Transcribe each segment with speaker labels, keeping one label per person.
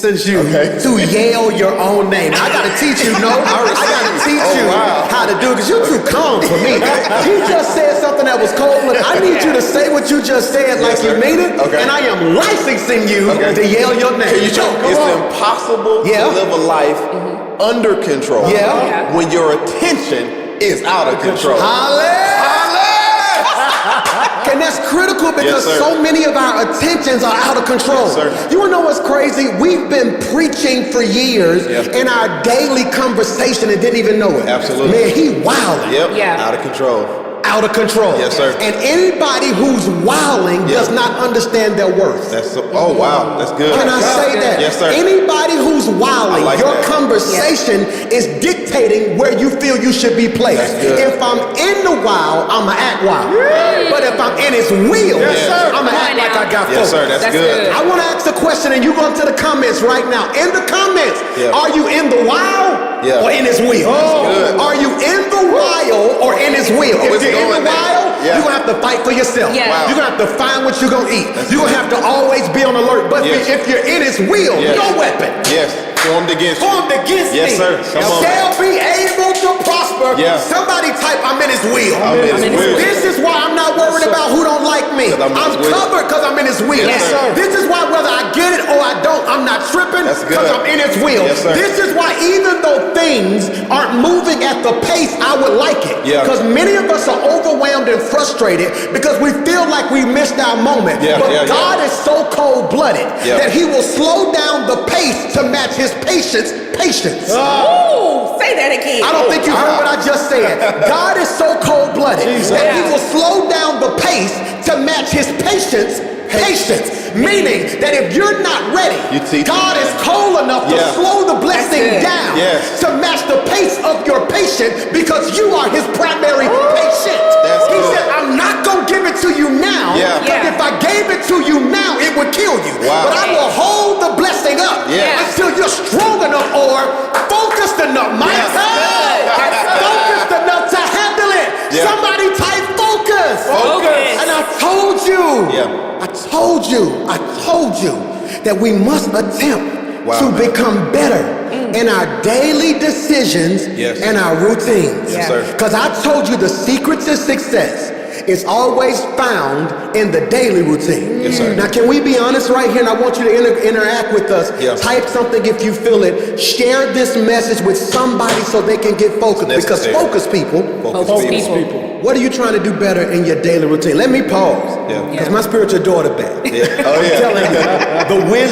Speaker 1: license you to yell your own name. I gotta teach you, I gotta teach you how to do it, because you're too calm for me. He just said something that was cold. I need you to say what you just said like you mean it, and I am licensing you to yell your name.
Speaker 2: It's impossible to live a life under control when your attention is out of control.
Speaker 1: And that's critical because so many of our attentions are out of control. You wanna know what's crazy? We've been preaching for years in our daily conversation and didn't even know it.
Speaker 2: Absolutely.
Speaker 1: Man, he wilding.
Speaker 2: Out of control.
Speaker 1: Out of control.
Speaker 2: Yes, sir.
Speaker 1: And anybody who's wilding does not understand their worth.
Speaker 2: That's wow, that's good.
Speaker 1: Can I say that?
Speaker 2: Yes, sir.
Speaker 1: Anybody who's wilding, your conversation is dictating where you feel you should be placed. If I'm in the wild, I'ma act wild. But if I'm in his wheel, I'ma act like I got focus.
Speaker 2: Yes, sir, that's good.
Speaker 1: I wanna ask a question, and you go into the comments right now. In the comments, are you in the wild or in his wheel? Are you in the wild or in his wheel? If you're in the wild, you're gonna have to fight for yourself. You're gonna have to find what you're gonna eat. You're gonna have to always be on alert. But if you're in his wheel, no weapon.
Speaker 2: Formed against
Speaker 1: me.
Speaker 2: Yes, sir.
Speaker 1: Shall be able to prosper. Somebody type, I'm in his wheel. This is why I'm not worried about who don't like me. I'm covered because I'm in his wheel. This is why whether I get it or I don't, I'm not tripping because I'm in his wheel. This is why even though things aren't moving at the pace I would like it, because many of us are overwhelmed and frustrated because we feel like we missed our moment. But God is so cold-blooded that he will slow down the pace to match his patience.
Speaker 3: Oh, say that again.
Speaker 1: I don't think you heard what I just said. God is so cold-blooded that he will slow down the pace to match his patience. Meaning that if you're not ready, God is cold enough to slow the blessing down to match the pace of your patient because you are his primary patient. He said, I'm not going to give it to you now because if I gave it to you now, it would kill you. But I will hold the blessing up until you're strong enough or focused enough. Focused enough to handle it. Somebody type focus. And I told you that we must attempt to become better in our daily decisions and our routines. Because I told you the secret to success is always found in the daily routine. Now, can we be honest right here? And I want you to interact with us. Type something if you feel it. Share this message with somebody so they can get focused. Because focus people. What are you trying to do better in your daily routine? Let me pause. Because my spiritual daughter back. I'm telling you,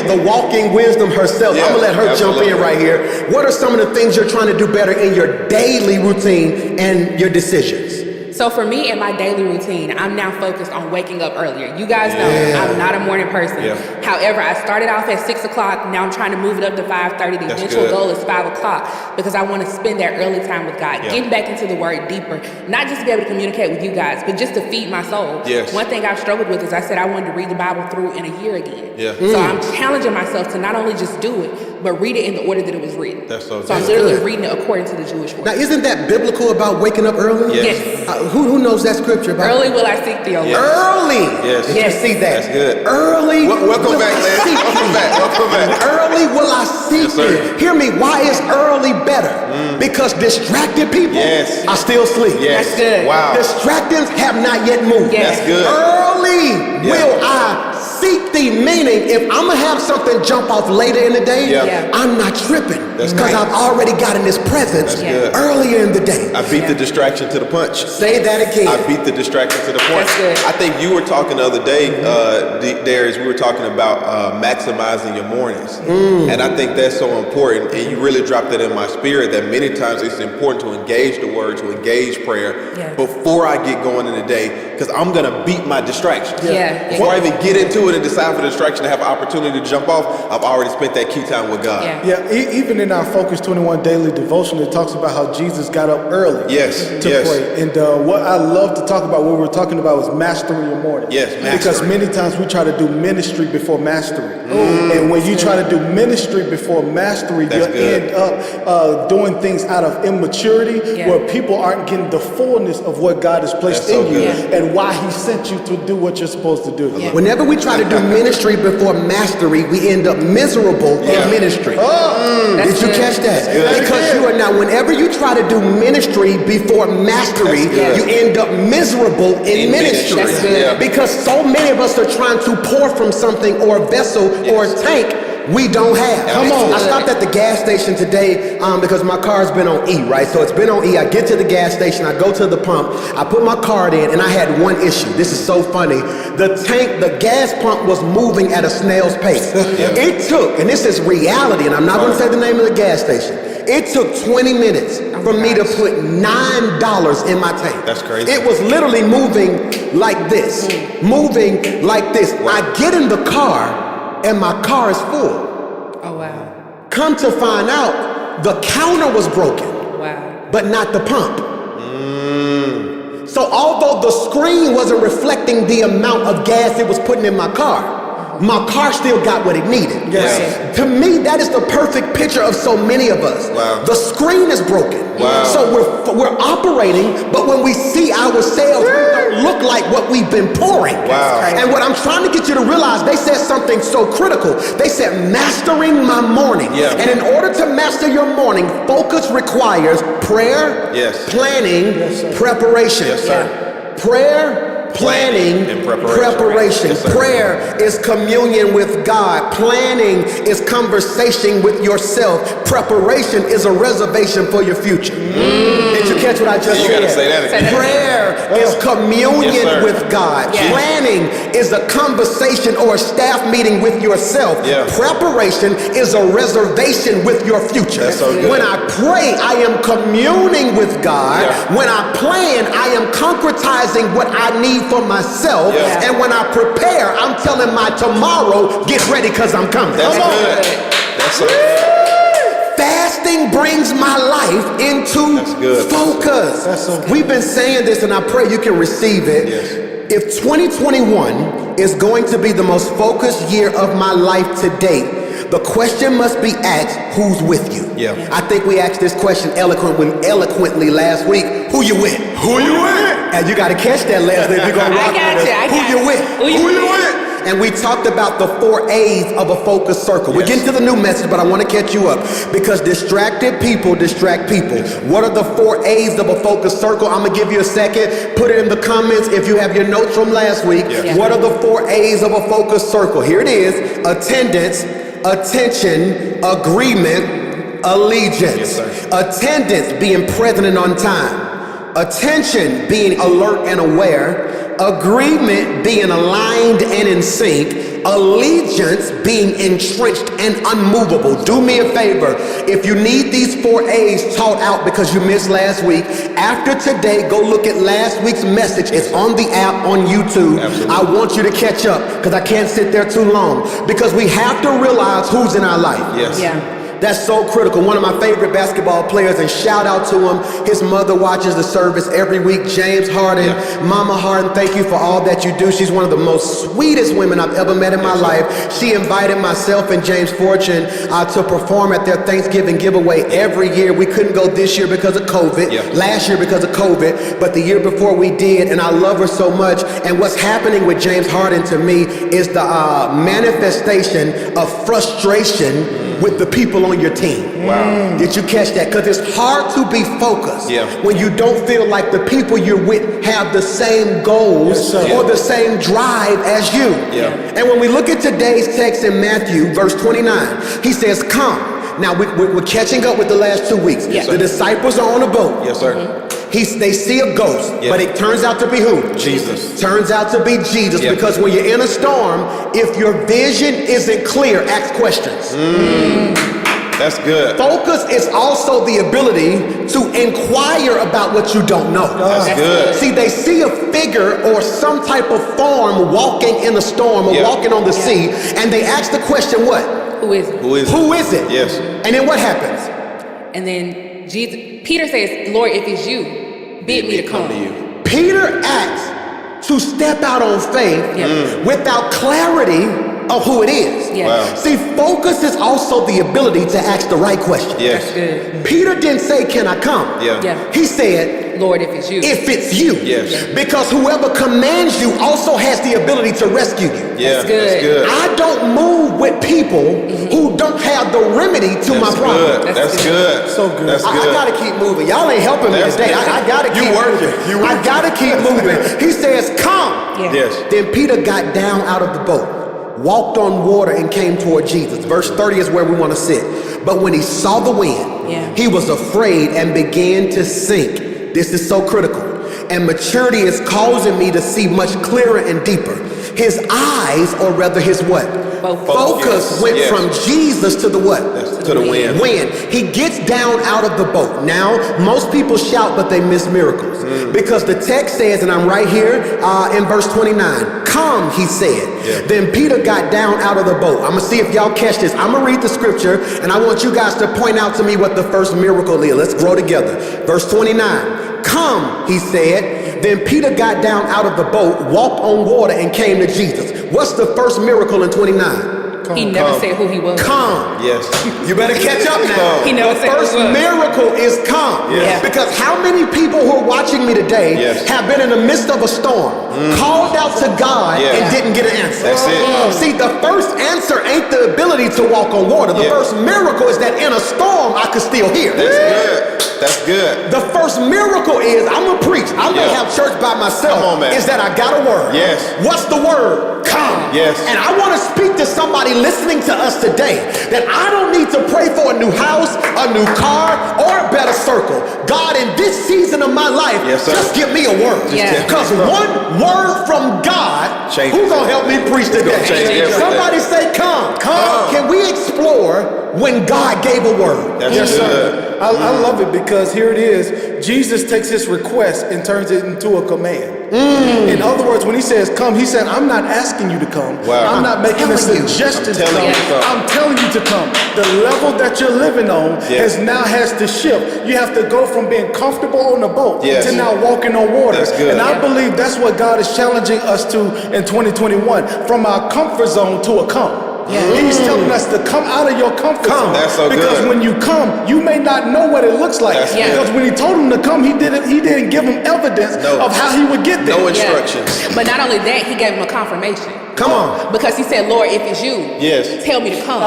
Speaker 1: the walking wisdom herself. I'm gonna let her jump in right here. What are some of the things you're trying to do better in your daily routine and your decisions?
Speaker 3: So for me, in my daily routine, I'm now focused on waking up earlier. You guys know I'm not a morning person. However, I started off at 6 o'clock. Now I'm trying to move it up to 5:30. The eventual goal is 5 o'clock because I want to spend that early time with God, getting back into the Word deeper, not just to be able to communicate with you guys, but just to feed my soul. One thing I've struggled with is I said I wanted to read the Bible through in a year again. So I'm challenging myself to not only just do it, but read it in the order that it was written. So I'm literally reading it according to the Jewish order.
Speaker 1: Now, isn't that biblical about waking up early? Who knows that scripture about
Speaker 3: early will I seek thee, O Lord.
Speaker 1: Early. Did you see that?
Speaker 2: That's good.
Speaker 1: Early.
Speaker 2: Welcome back, man. Welcome back.
Speaker 1: Early will I seek thee. Hear me. Why is early better? Because distracted people are still asleep.
Speaker 3: That's good.
Speaker 2: Wow.
Speaker 1: Distractions have not yet moved.
Speaker 2: That's good.
Speaker 1: Early will I seek thee, meaning if I'm gonna have something jump off later in the day, I'm not tripping because I've already gotten this presence earlier in the day.
Speaker 2: I beat the distraction to the punch.
Speaker 1: Say that again.
Speaker 2: I beat the distraction to the punch. I think you were talking the other day, Darius, we were talking about maximizing your mornings. And I think that's so important, and you really dropped it in my spirit that many times it's important to engage the word, to engage prayer before I get going in the day, because I'm gonna beat my distractions. Before I even get into it and decide for the distraction to have an opportunity to jump off, I've already spent that key time with God.
Speaker 4: Even in our Focus 21 daily devotion, it talks about how Jesus got up early to pray. And what I love to talk about, what we were talking about, was mastering your morning. Because many times we try to do ministry before mastery. And when you try to do ministry before mastery, you end up doing things out of immaturity where people aren't getting the fullness of what God has placed in you. And and why he sent you to do what you're supposed to do.
Speaker 3: Yeah.
Speaker 1: Whenever we try to do ministry before mastery, we end up miserable in ministry. Did you catch that? Because you are now, whenever you try to do ministry before mastery, you end up miserable in ministry. Because so many of us are trying to pour from something or a vessel or a tank we don't have. Come on. I stopped at the gas station today because my car's been on E, right? So it's been on E. I get to the gas station, I go to the pump, I put my card in, and I had one issue. This is so funny. The gas pump was moving at a snail's pace. It took, and this is reality, and I'm not going to say the name of the gas station. It took 20 minutes for me to put $9 in my tank.
Speaker 2: That's crazy.
Speaker 1: It was literally moving like this. Moving like this. I get in the car, and my car is full.
Speaker 3: Oh, wow.
Speaker 1: Come to find out, the counter was broken.
Speaker 3: Wow.
Speaker 1: But not the pump. So although the screen wasn't reflecting the amount of gas it was putting in my car still got what it needed.
Speaker 2: Yes.
Speaker 1: To me, that is the perfect picture of so many of us.
Speaker 2: Wow.
Speaker 1: The screen is broken.
Speaker 2: Wow.
Speaker 1: So we're operating, but when we see ourselves, we don't look like what we've been pouring.
Speaker 2: Wow.
Speaker 1: And what I'm trying to get you to realize, they said something so critical. They said, mastering my morning.
Speaker 2: Yeah.
Speaker 1: And in order to master your morning, focus requires prayer, planning, preparation.
Speaker 2: Yes, sir.
Speaker 1: Prayer, planning,
Speaker 2: and preparation.
Speaker 1: Yes, prayer is communion with God. Planning is conversation with yourself. Preparation is a reservation for your future. Did you catch what I just said?
Speaker 2: You gotta say that again.
Speaker 1: Prayer is communion with God.
Speaker 3: Yes.
Speaker 1: Planning is a conversation or a staff meeting with yourself. Preparation is a reservation with your future.
Speaker 2: That's so good.
Speaker 1: When I pray, I am communing with God. When I plan, I am concretizing what I need for myself. And when I prepare, I'm telling my tomorrow, get ready because I'm coming.
Speaker 2: That's good. That's so good.
Speaker 1: Fasting brings my life into focus.
Speaker 4: That's so good.
Speaker 1: We've been saying this, and I pray you can receive it. If 2021 is going to be the most focused year of my life to date, the question must be asked, who's with you? I think we asked this question eloquently last week. Who you with? Who you with? And you got to catch that, Leslie, if you're going to rock with us. Who you with? Who you with? And we talked about the 4 A's of a focus circle. We're getting to the new message, but I want to catch you up because distracted people distract people. What are the 4 A's of a focus circle? I'm going to give you a second. Put it in the comments if you have your notes from last week. What are the 4 A's of a focus circle? Here it is. Attendance, attention, agreement, allegiance. Attendance, being present and on time. Attention, being alert and aware. Agreement, being aligned and in sync. Allegiance, being entrenched and unmovable. Do me a favor. If you need these 4 A's taught out because you missed last week, after today, go look at last week's message. It's on the app on YouTube. Absolutely. I want you to catch up because I can't sit there too long because we have to realize who's in our life. That's so critical. One of my favorite basketball players, and shout out to him. His mother watches the service every week. James Harden. Mama Harden, thank you for all that you do. She's one of the most sweetest women I've ever met in my life. She invited myself and James Fortune to perform at their Thanksgiving giveaway every year. We couldn't go this year because of COVID. Last year because of COVID. But the year before we did, and I love her so much. And what's happening with James Harden to me is the manifestation of frustration with the people on your team.
Speaker 2: Wow.
Speaker 1: Did you catch that? Because it's hard to be focused when you don't feel like the people you're with have the same goals or the same drive as you. And when we look at today's text in Matthew, verse 29, he says, come. Now, we're catching up with the last 2 weeks. The disciples are on a boat. They see a ghost, but it turns out to be who?
Speaker 2: Jesus.
Speaker 1: Turns out to be Jesus, because when you're in a storm, if your vision isn't clear, ask questions.
Speaker 2: That's good.
Speaker 1: Focus is also the ability to inquire about what you don't know.
Speaker 2: That's good.
Speaker 1: See, they see a figure or some type of form walking in a storm or walking on the sea, and they ask the question, what?
Speaker 3: Who is it?
Speaker 2: Who is it?
Speaker 1: Who is it?
Speaker 2: Yes.
Speaker 1: And then what happens?
Speaker 3: And then Peter says, Lord, if it's you, bid me to come
Speaker 2: to you.
Speaker 1: Peter acts to step out on faith without clarity of who it is.
Speaker 3: Yeah.
Speaker 2: Wow.
Speaker 1: See, focus is also the ability to ask the right question.
Speaker 2: Yes.
Speaker 3: That's good.
Speaker 1: Peter didn't say, can I come?
Speaker 3: Yeah.
Speaker 1: He said,
Speaker 3: Lord, if it's you.
Speaker 1: if it's you.
Speaker 2: Yes.
Speaker 1: Because whoever commands you also has the ability to rescue you.
Speaker 2: Yeah,
Speaker 3: That's good.
Speaker 2: that's good.
Speaker 1: I don't move with people who don't have the remedy to my problem.
Speaker 2: Good. That's good.
Speaker 4: So good.
Speaker 2: That's
Speaker 1: I
Speaker 2: good.
Speaker 1: gotta keep moving. Y'all ain't helping me
Speaker 2: That's
Speaker 1: today.
Speaker 2: good.
Speaker 1: I gotta keep
Speaker 2: You working.
Speaker 1: moving.
Speaker 2: You working.
Speaker 1: I gotta keep moving. He says, come.
Speaker 3: Yeah.
Speaker 2: Yes.
Speaker 1: Then Peter got down out of the boat, walked on water, and came toward Jesus. Verse 30 is where we want to sit. But when he saw the wind, he was afraid and began to sink. This is so critical. And maturity is causing me to see much clearer and deeper. His eyes, or rather his what? Focus went from Jesus to the what?
Speaker 2: To the wind.
Speaker 1: When he gets down out of the boat. Now, most people shout, but they miss miracles. Because the text says, and I'm right here in verse 29, come, he said.
Speaker 2: Yeah.
Speaker 1: Then Peter got down out of the boat. I'm going to see if y'all catch this. I'm going to read the scripture, and I want you guys to point out to me what the first miracle is. Let's grow together. Verse 29, come, he said. Then Peter got down out of the boat, walked on water, and came to Jesus. What's the first miracle in 29?
Speaker 3: He never said who he was.
Speaker 1: Come.
Speaker 2: Yes.
Speaker 1: You better catch up now.
Speaker 3: He never
Speaker 1: The
Speaker 3: said who
Speaker 1: first
Speaker 3: it was.
Speaker 1: miracle is come.
Speaker 2: Yes.
Speaker 1: Because how many people who are watching me today have been in the midst of a storm, called out to God, and didn't get an answer?
Speaker 2: That's it.
Speaker 1: See, the first answer ain't the ability to walk on water. The first miracle is that in a storm, I could still hear.
Speaker 2: That's good. That's good.
Speaker 1: The first miracle is, I'm going to preach. I may have church by myself.
Speaker 2: Come on, man.
Speaker 1: Is that I got a word.
Speaker 2: Yes.
Speaker 1: What's the word? Come.
Speaker 2: Yes.
Speaker 1: And I want to speak to somebody listening to us today that I don't need to pray for a new house, a new car, or a better circle. God, in this season of my life, just give me a word. Because one word from God, who's going to help me preach today? Somebody say, come. Come. Can we explore when God gave a word?
Speaker 2: That's good.
Speaker 4: I love it because here it is. Jesus takes his request and turns it into a command. In other words, when he says come, he said, I'm not asking you to come.
Speaker 2: Wow.
Speaker 4: I'm not making a suggestion to come. I'm telling you to come. The level that you're living on has to shift. You have to go from being comfortable on the boat to now walking on water.
Speaker 2: That's good.
Speaker 4: And I believe that's what God is challenging us to in 2021, from our comfort zone to a come. He's telling us to come out of your comfort zone.
Speaker 2: That's so
Speaker 4: because
Speaker 2: good.
Speaker 4: when you come, you may not know what it looks like.
Speaker 2: That's
Speaker 4: Because when he told him to come, he didn't give him evidence of how he would get there.
Speaker 2: No instructions.
Speaker 3: But not only that, he gave him a confirmation.
Speaker 1: Come on.
Speaker 3: Because he said, Lord, if it's you, tell me to come.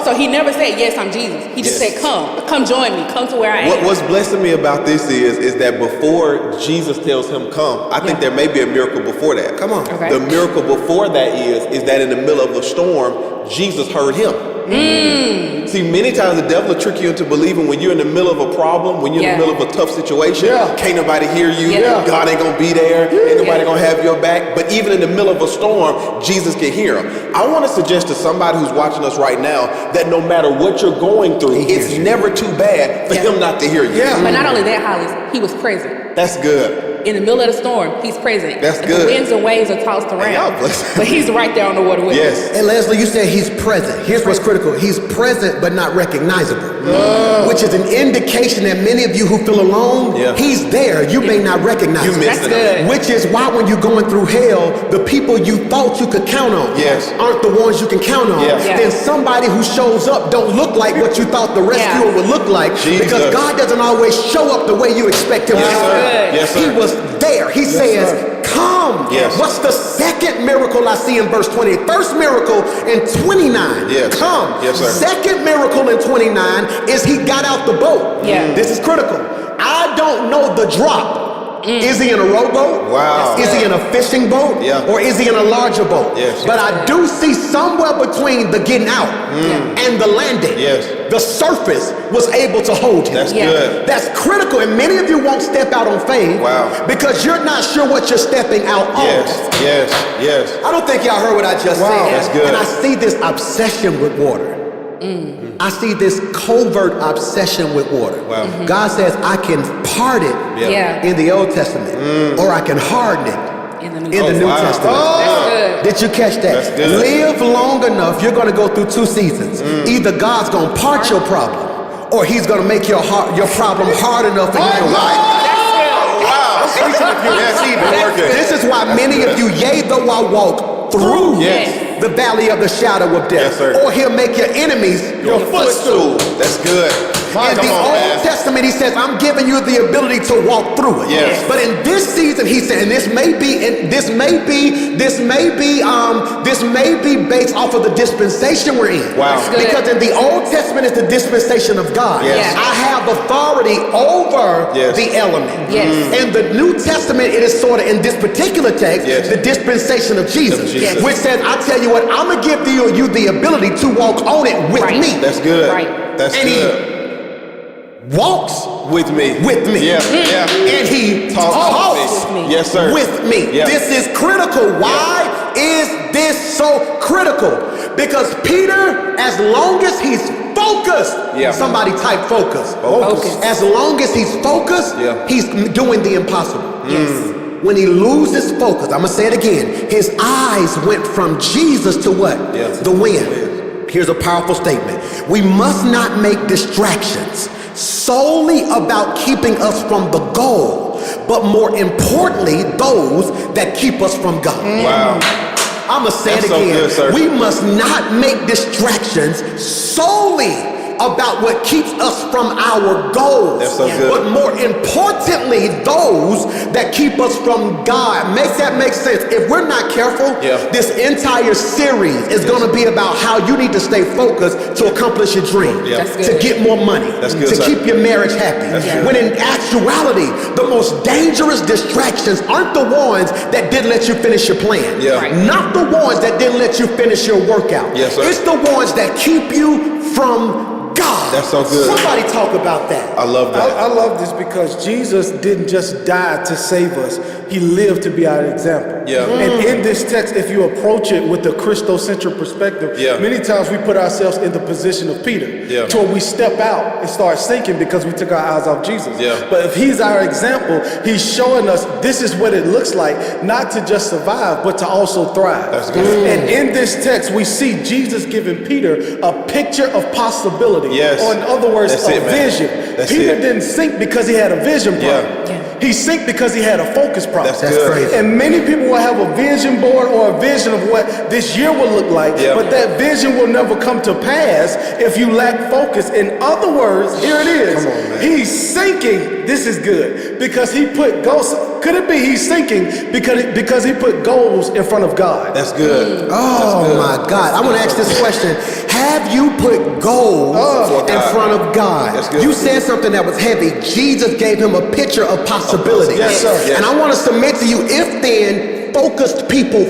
Speaker 3: So he never said, yes, I'm Jesus. He just said, come join me, come to where I am.
Speaker 2: What's blessing me about this is that before Jesus tells him come, I think there may be a miracle before that.
Speaker 1: Come on.
Speaker 3: Okay.
Speaker 2: The miracle before that is that in the middle of a storm, Jesus heard him. See, many times the devil will trick you into believing when you're in the middle of a problem, when you're in the middle of a tough situation, can't nobody hear you, God ain't gonna be there, ain't nobody gonna have your back. But even in the middle of a storm, Jesus can hear him. I want to suggest to somebody who's watching us right now that no matter what you're going through, it's never too bad for him not to hear you.
Speaker 3: But not only that, Hollis, he was present.
Speaker 2: That's good.
Speaker 3: In the middle of the storm, he's present.
Speaker 2: That's
Speaker 3: And
Speaker 2: good.
Speaker 3: the winds and waves are tossed around. But he's right there on the water with us.
Speaker 1: And Leslie, you said he's present. Here's what's critical. He's present but not recognizable. Which is an indication that many of you who feel alone, he's there. You may not recognize him.
Speaker 3: That's good.
Speaker 1: Which is why when you're going through hell, the people you thought you could count on aren't the ones you can count on. Then somebody who shows up don't look like what you thought the rescuer would look like. Because God doesn't always show up the way you expect him to show up.
Speaker 2: Yes, sir.
Speaker 1: He was there. He says, come. What's the second miracle I see in verse 20? First miracle in 29. Come.
Speaker 2: Yes, sir.
Speaker 1: Second miracle in 29 is he got out the boat. This is critical. I don't know the drop. Is he in a rowboat?
Speaker 2: Wow.
Speaker 1: Is he in a fishing boat? Or is he in a larger boat? But I do see somewhere between the getting out and the landing. The surface was able to hold him.
Speaker 2: That's good.
Speaker 1: That's critical. And many of you won't step out on faith because you're not sure what you're stepping out on.
Speaker 2: Yes.
Speaker 1: I don't think y'all heard what I just said.
Speaker 2: That's good.
Speaker 1: And I see this obsession with water. I see this covert obsession with water. God says I can part it in the Old Testament or I can harden it in the New Testament. Did you catch that?
Speaker 2: That's good.
Speaker 1: Live long enough, you're going to go through two seasons. Either God's going to part your problem or he's going to make your problem hard enough for you to ride. This is why many of you, yea, though I walk through the valley of the shadow of death.
Speaker 2: Yes, sir.
Speaker 1: Or he'll make your enemies your footstool.
Speaker 2: That's good.
Speaker 1: In the Old Testament, he says, I'm giving you the ability to walk through it.
Speaker 2: Yes.
Speaker 1: But in this season, he said, and this may be based off of the dispensation we're in.
Speaker 2: Wow.
Speaker 1: Because in the Old Testament, it's the dispensation of God.
Speaker 2: Yes.
Speaker 1: I have authority over the element.
Speaker 3: Yes.
Speaker 1: In the New Testament, it is sort of, in this particular text, the dispensation of Jesus.
Speaker 3: Yes.
Speaker 1: Which says, I tell you what, I'm going to give you the ability to walk on it with me.
Speaker 2: That's good.
Speaker 3: Right.
Speaker 2: That's
Speaker 1: And
Speaker 2: good.
Speaker 1: He walks
Speaker 2: with me.
Speaker 1: Yeah. And he talks
Speaker 2: with me. Yes, sir.
Speaker 1: With me.
Speaker 2: Yeah.
Speaker 1: This is critical. Why is this so critical? Because Peter, as long as he's focused, somebody type focus. As long as he's focused, he's doing the impossible.
Speaker 3: Yes.
Speaker 1: When he loses focus, I'm going to say it again, his eyes went from Jesus to what? The wind. Here's a powerful statement. We must not make distractions solely about keeping us from the goal, but more importantly, those that keep us from God.
Speaker 2: Wow.
Speaker 1: I'm going to say
Speaker 2: That's
Speaker 1: it again.
Speaker 2: So good, sir.
Speaker 1: We must not make distractions solely about what keeps us from our goals.
Speaker 2: That's so good.
Speaker 1: But more importantly, those that keep us from God. Make that make sense? If we're not careful, this entire series is going to be about how you need to stay focused to accomplish your dream, to get more money, to keep your marriage happy. When in actuality, the most dangerous distractions aren't the ones that didn't let you finish your plan. Not the ones that didn't let you finish your workout. It's the ones that keep you from God.
Speaker 2: That's so good.
Speaker 1: Somebody talk about that.
Speaker 2: I love that.
Speaker 4: I love this because Jesus didn't just die to save us. He lived to be our example. And in this text, if you approach it with the Christocentric perspective, many times we put ourselves in the position of Peter. To where we step out and start sinking because we took our eyes off Jesus. But if he's our example, he's showing us this is what it looks like, not to just survive, but to also thrive.
Speaker 2: That's good.
Speaker 4: And in this text, we see Jesus giving Peter a picture of possibility. Or in other words, a vision. Peter didn't sink because he had a vision problem. He sank because he had a focus problem.
Speaker 1: That's crazy.
Speaker 4: And many people will have a vision board or a vision of what this year will look like, but that vision will never come to pass if you lack focus. In other words, here it is.
Speaker 1: Come on, man.
Speaker 4: He's sinking. This is good because he put goals. Could it be he's sinking because he put goals in front of God?
Speaker 2: That's good.
Speaker 1: Oh my God. I want to ask this question. Have you put goals in front of God? You said something that was heavy. Jesus gave him a picture of possibility.
Speaker 4: Yes, sir.
Speaker 1: And I want to submit to you, if then focus people.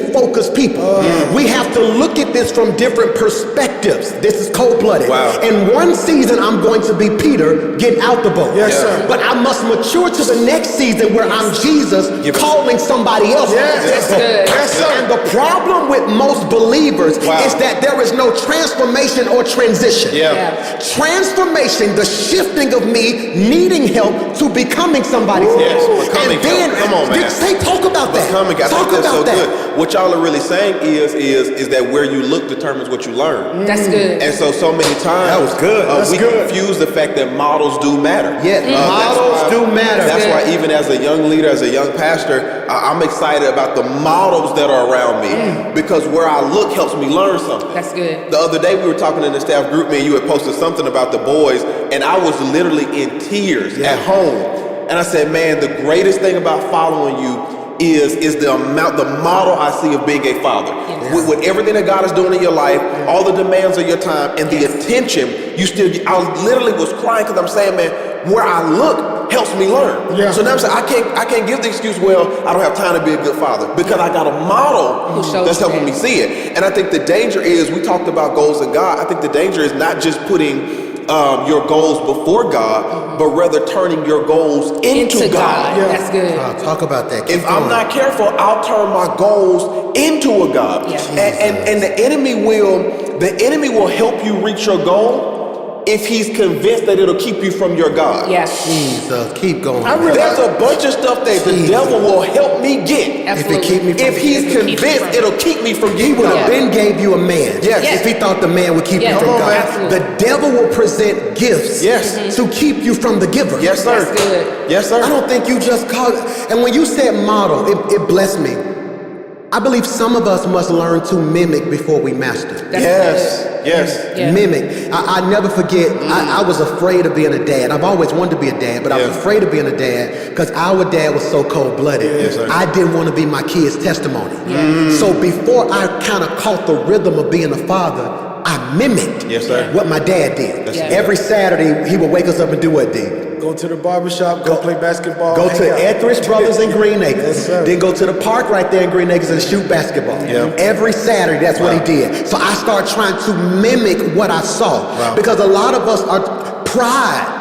Speaker 1: We have to look at this from different perspectives. This is cold-blooded.
Speaker 2: Wow.
Speaker 1: In one season, I'm going to be Peter, get out the boat.
Speaker 4: Yes, sir.
Speaker 1: But I must mature to the next season where I'm Jesus calling somebody else.
Speaker 4: Yes,
Speaker 3: good.
Speaker 4: Yes, sir.
Speaker 1: And the problem with most believers is that there is no transformation or transition. Transformation, the shifting of me needing help to becoming somebody else.
Speaker 2: Becoming
Speaker 1: and then,
Speaker 2: help. Come on, man.
Speaker 1: Talk about that.
Speaker 2: Talk about that. Good. What y'all are really saying is that where you look determines what you learn.
Speaker 3: That's good.
Speaker 2: And so many times
Speaker 1: That was good.
Speaker 2: we confuse the fact that models do matter.
Speaker 1: Models do matter.
Speaker 2: That's why even as a young leader, as a young pastor, I'm excited about the models that are around me because where I look helps me learn something.
Speaker 3: That's good.
Speaker 2: The other day we were talking in the staff group, and you had posted something about the boys, and I was literally in tears at home. And I said, man, the greatest thing about following you is the model I see of being a father. With everything that God is doing in your life, all the demands of your time, and the attention, I literally was crying because I'm saying, man, where I look helps me learn. So now I'm saying, I can't give the excuse, well, I don't have time to be a good father, because I got a model that's helping me see it. And I think the danger is, we talked about goals in God, I think the danger is not just putting your goals before God, but rather turning your goals into God.
Speaker 3: That's good.
Speaker 1: Talk about that.
Speaker 2: If I'm not careful, I'll turn my goals into a God. And the enemy will help you reach your goal if he's convinced that it'll keep you from your God.
Speaker 1: Jesus, keep going.
Speaker 2: There's a bunch of stuff that the devil will help me get.
Speaker 3: Absolutely.
Speaker 2: If he's convinced it'll keep me from
Speaker 1: He would have been gave you a man. If he thought the man would keep you from God.
Speaker 3: Absolutely.
Speaker 1: The devil will present gifts to keep you from the giver.
Speaker 2: Yes, sir.
Speaker 3: That's good.
Speaker 2: Yes, sir.
Speaker 1: I don't think you just called. And when you said model, it blessed me. I believe some of us must learn to mimic before we master.
Speaker 2: Yes.
Speaker 1: Mimic. I never forget, I was afraid of being a dad. I've always wanted to be a dad, but I was afraid of being a dad because our dad was so cold-blooded.
Speaker 2: Yes, sir.
Speaker 1: I didn't want to be my kid's testimony. So before I kind of caught the rhythm of being a father, I mimicked what my dad did. Every Saturday, he would wake us up and do what, D?
Speaker 4: Go to the barbershop, go play basketball.
Speaker 1: Go to Etheridge Brothers in Green Acres. Then go to the park right there in Green Acres and shoot basketball. Every Saturday, that's what he did. So I started trying to mimic what I saw. Because a lot of us are pride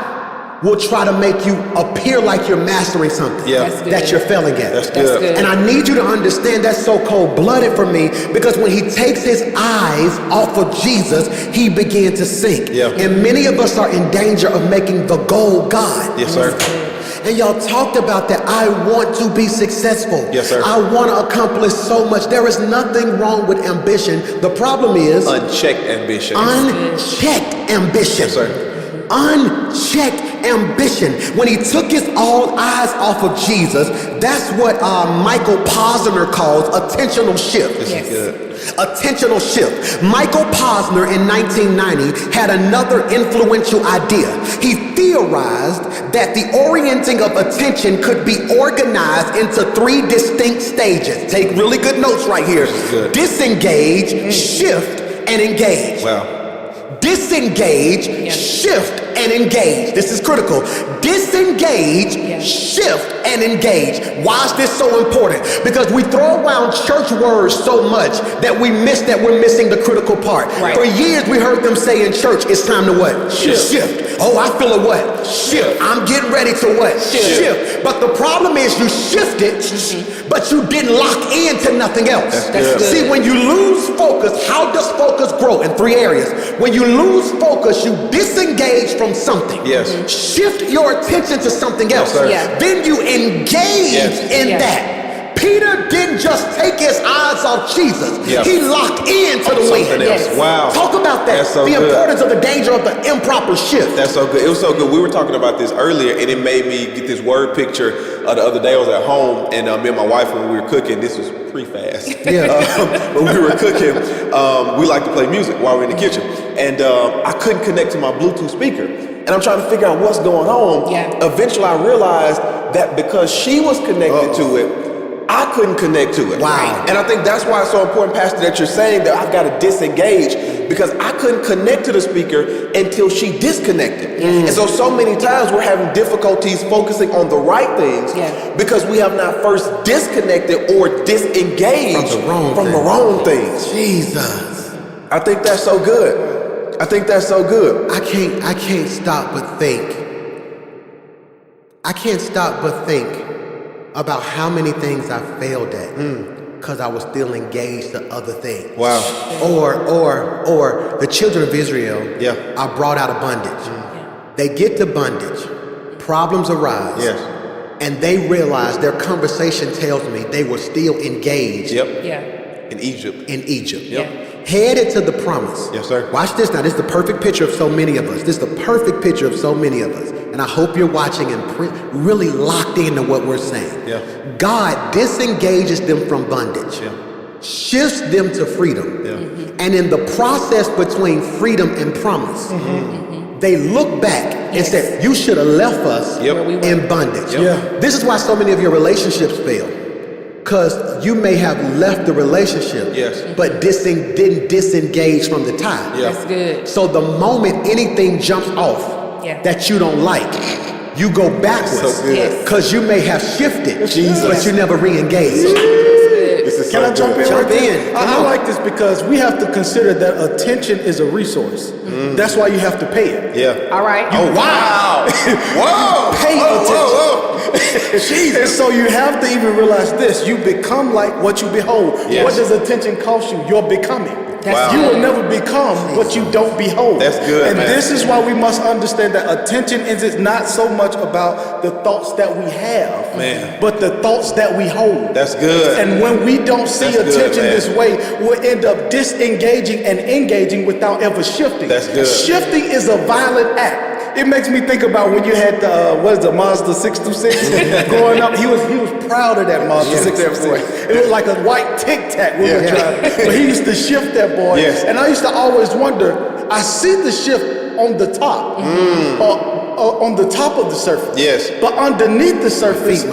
Speaker 1: will try to make you appear like you're mastering something that you're failing at.
Speaker 2: That's good.
Speaker 1: And I need you to understand that's so cold-blooded for me because when he takes his eyes off of Jesus, he began to sink. And many of us are in danger of making the goal God.
Speaker 2: Yes, sir.
Speaker 1: And y'all talked about that. I want to be successful.
Speaker 2: Yes, sir.
Speaker 1: I want to accomplish so much. There is nothing wrong with ambition. The problem is
Speaker 2: unchecked ambition.
Speaker 1: Unchecked ambition.
Speaker 2: Yes, sir.
Speaker 1: Unchecked ambition. When he took his all eyes off of Jesus, that's what Michael Posner calls attentional shift.
Speaker 2: This is good.
Speaker 1: Attentional shift. Michael Posner in 1990 had another influential idea. He theorized that the orienting of attention could be organized into 3 distinct stages. Take really good notes right here. Disengage, shift, and engage.
Speaker 2: Wow.
Speaker 1: Disengage, shift, and engage. This is critical. Disengage, shift, and engage. Why is this so important? Because we throw around church words so much that we miss that we're missing the critical part. For years we heard them say in church, it's time to what? Shift. Oh, I feel a what? Shift. I'm getting ready to what? Shift. But the problem is you shifted, but you didn't lock into nothing else. See, when you lose focus, how does focus grow? In 3 areas. When you lose focus, you disengage from something. Shift your attention to something else. Then you engage in that. Peter didn't just take his eyes off Jesus. He locked into the wind.
Speaker 2: Wow.
Speaker 1: Talk about that.
Speaker 2: So
Speaker 1: the
Speaker 2: good.
Speaker 1: Importance of the danger of the improper shift.
Speaker 2: That's so good. It was so good. We were talking about this earlier, and it made me get this word picture. The other day I was at home, and me and my wife, when we were cooking, this was pre-fast. When we were cooking, we like to play music while we're in the kitchen. And I couldn't connect to my Bluetooth speaker. And I'm trying to figure out what's going on. Eventually I realized that because she was connected to it, I couldn't connect to it.
Speaker 1: Wow.
Speaker 2: And I think that's why it's so important, Pastor, that you're saying that I've got to disengage because I couldn't connect to the speaker until she disconnected. And so many times we're having difficulties focusing on the right things because we have not first disconnected or disengaged from the wrong things.
Speaker 1: Jesus.
Speaker 2: I think that's so good. I think that's so good.
Speaker 1: I can't stop but think. I can't stop but think about how many things I failed at because I was still engaged to other things.
Speaker 2: Wow.
Speaker 1: Or the children of Israel are brought out of bondage. They get to bondage. Problems arise. And they realize, their conversation tells me they were still engaged.
Speaker 2: In Egypt.
Speaker 1: Headed to the promise.
Speaker 2: Yes, sir.
Speaker 1: Watch this now. This is the perfect picture of so many of us. This is the perfect picture of so many of us. And I hope you're watching and really locked into what we're saying. God disengages them from bondage. Shifts them to freedom. And in the process between freedom and promise, they look back and say, you should have left us in bondage. This is why so many of your relationships fail. Because you may have left the relationship, but didn't disengage from the tie.
Speaker 3: That's good.
Speaker 1: So the moment anything jumps off that you don't like, you go backwards. Because you may have shifted, but you never re-engaged.
Speaker 4: Can I jump in?
Speaker 1: Jump in.
Speaker 4: I like this because we have to consider that attention is a resource. That's why you have to pay it.
Speaker 3: All right.
Speaker 2: Oh, wow. Whoa.
Speaker 4: Pay attention. And so you have to even realize this. You become like what you behold. What does attention cost you? You're becoming. You will never become what you don't behold.
Speaker 2: That's good.
Speaker 4: And this is why we must understand that attention is not so much about the thoughts that we have, but the thoughts that we hold.
Speaker 2: That's good.
Speaker 4: And when we don't see attention this way, we'll end up disengaging and engaging without ever shifting.
Speaker 2: That's good.
Speaker 4: Shifting is a violent act. it makes me think about when you had the Mazda 626 growing up. He was proud of that Mazda 626. It was like a white Tic Tac we were driving. But he used to shift that boy. Yes. And I used to always wonder, I see the shift on the top. On the top of the surface. Yes. But underneath the surface,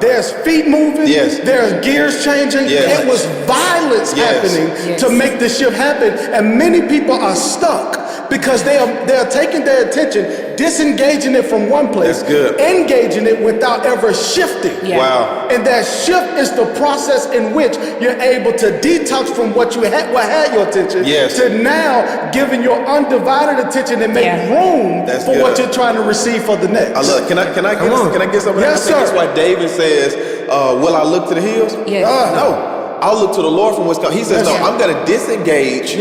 Speaker 4: there's feet moving. Yes. There's gears changing. Yes. It was violence happening to make the shift happen. And many people are stuck because they are taking their attention, disengaging it from one place, engaging it without ever shifting. Yeah. Wow. And that shift is the process in which you're able to detox from what had your attention to now giving your undivided attention and make room for what you're trying to receive for the next.
Speaker 2: Can I get something?
Speaker 4: Yes, sir.
Speaker 2: That's why David says, will I look to the hills?
Speaker 3: Yes.
Speaker 2: No. I'll look to the Lord from what's coming. He says, no, I'm going to disengage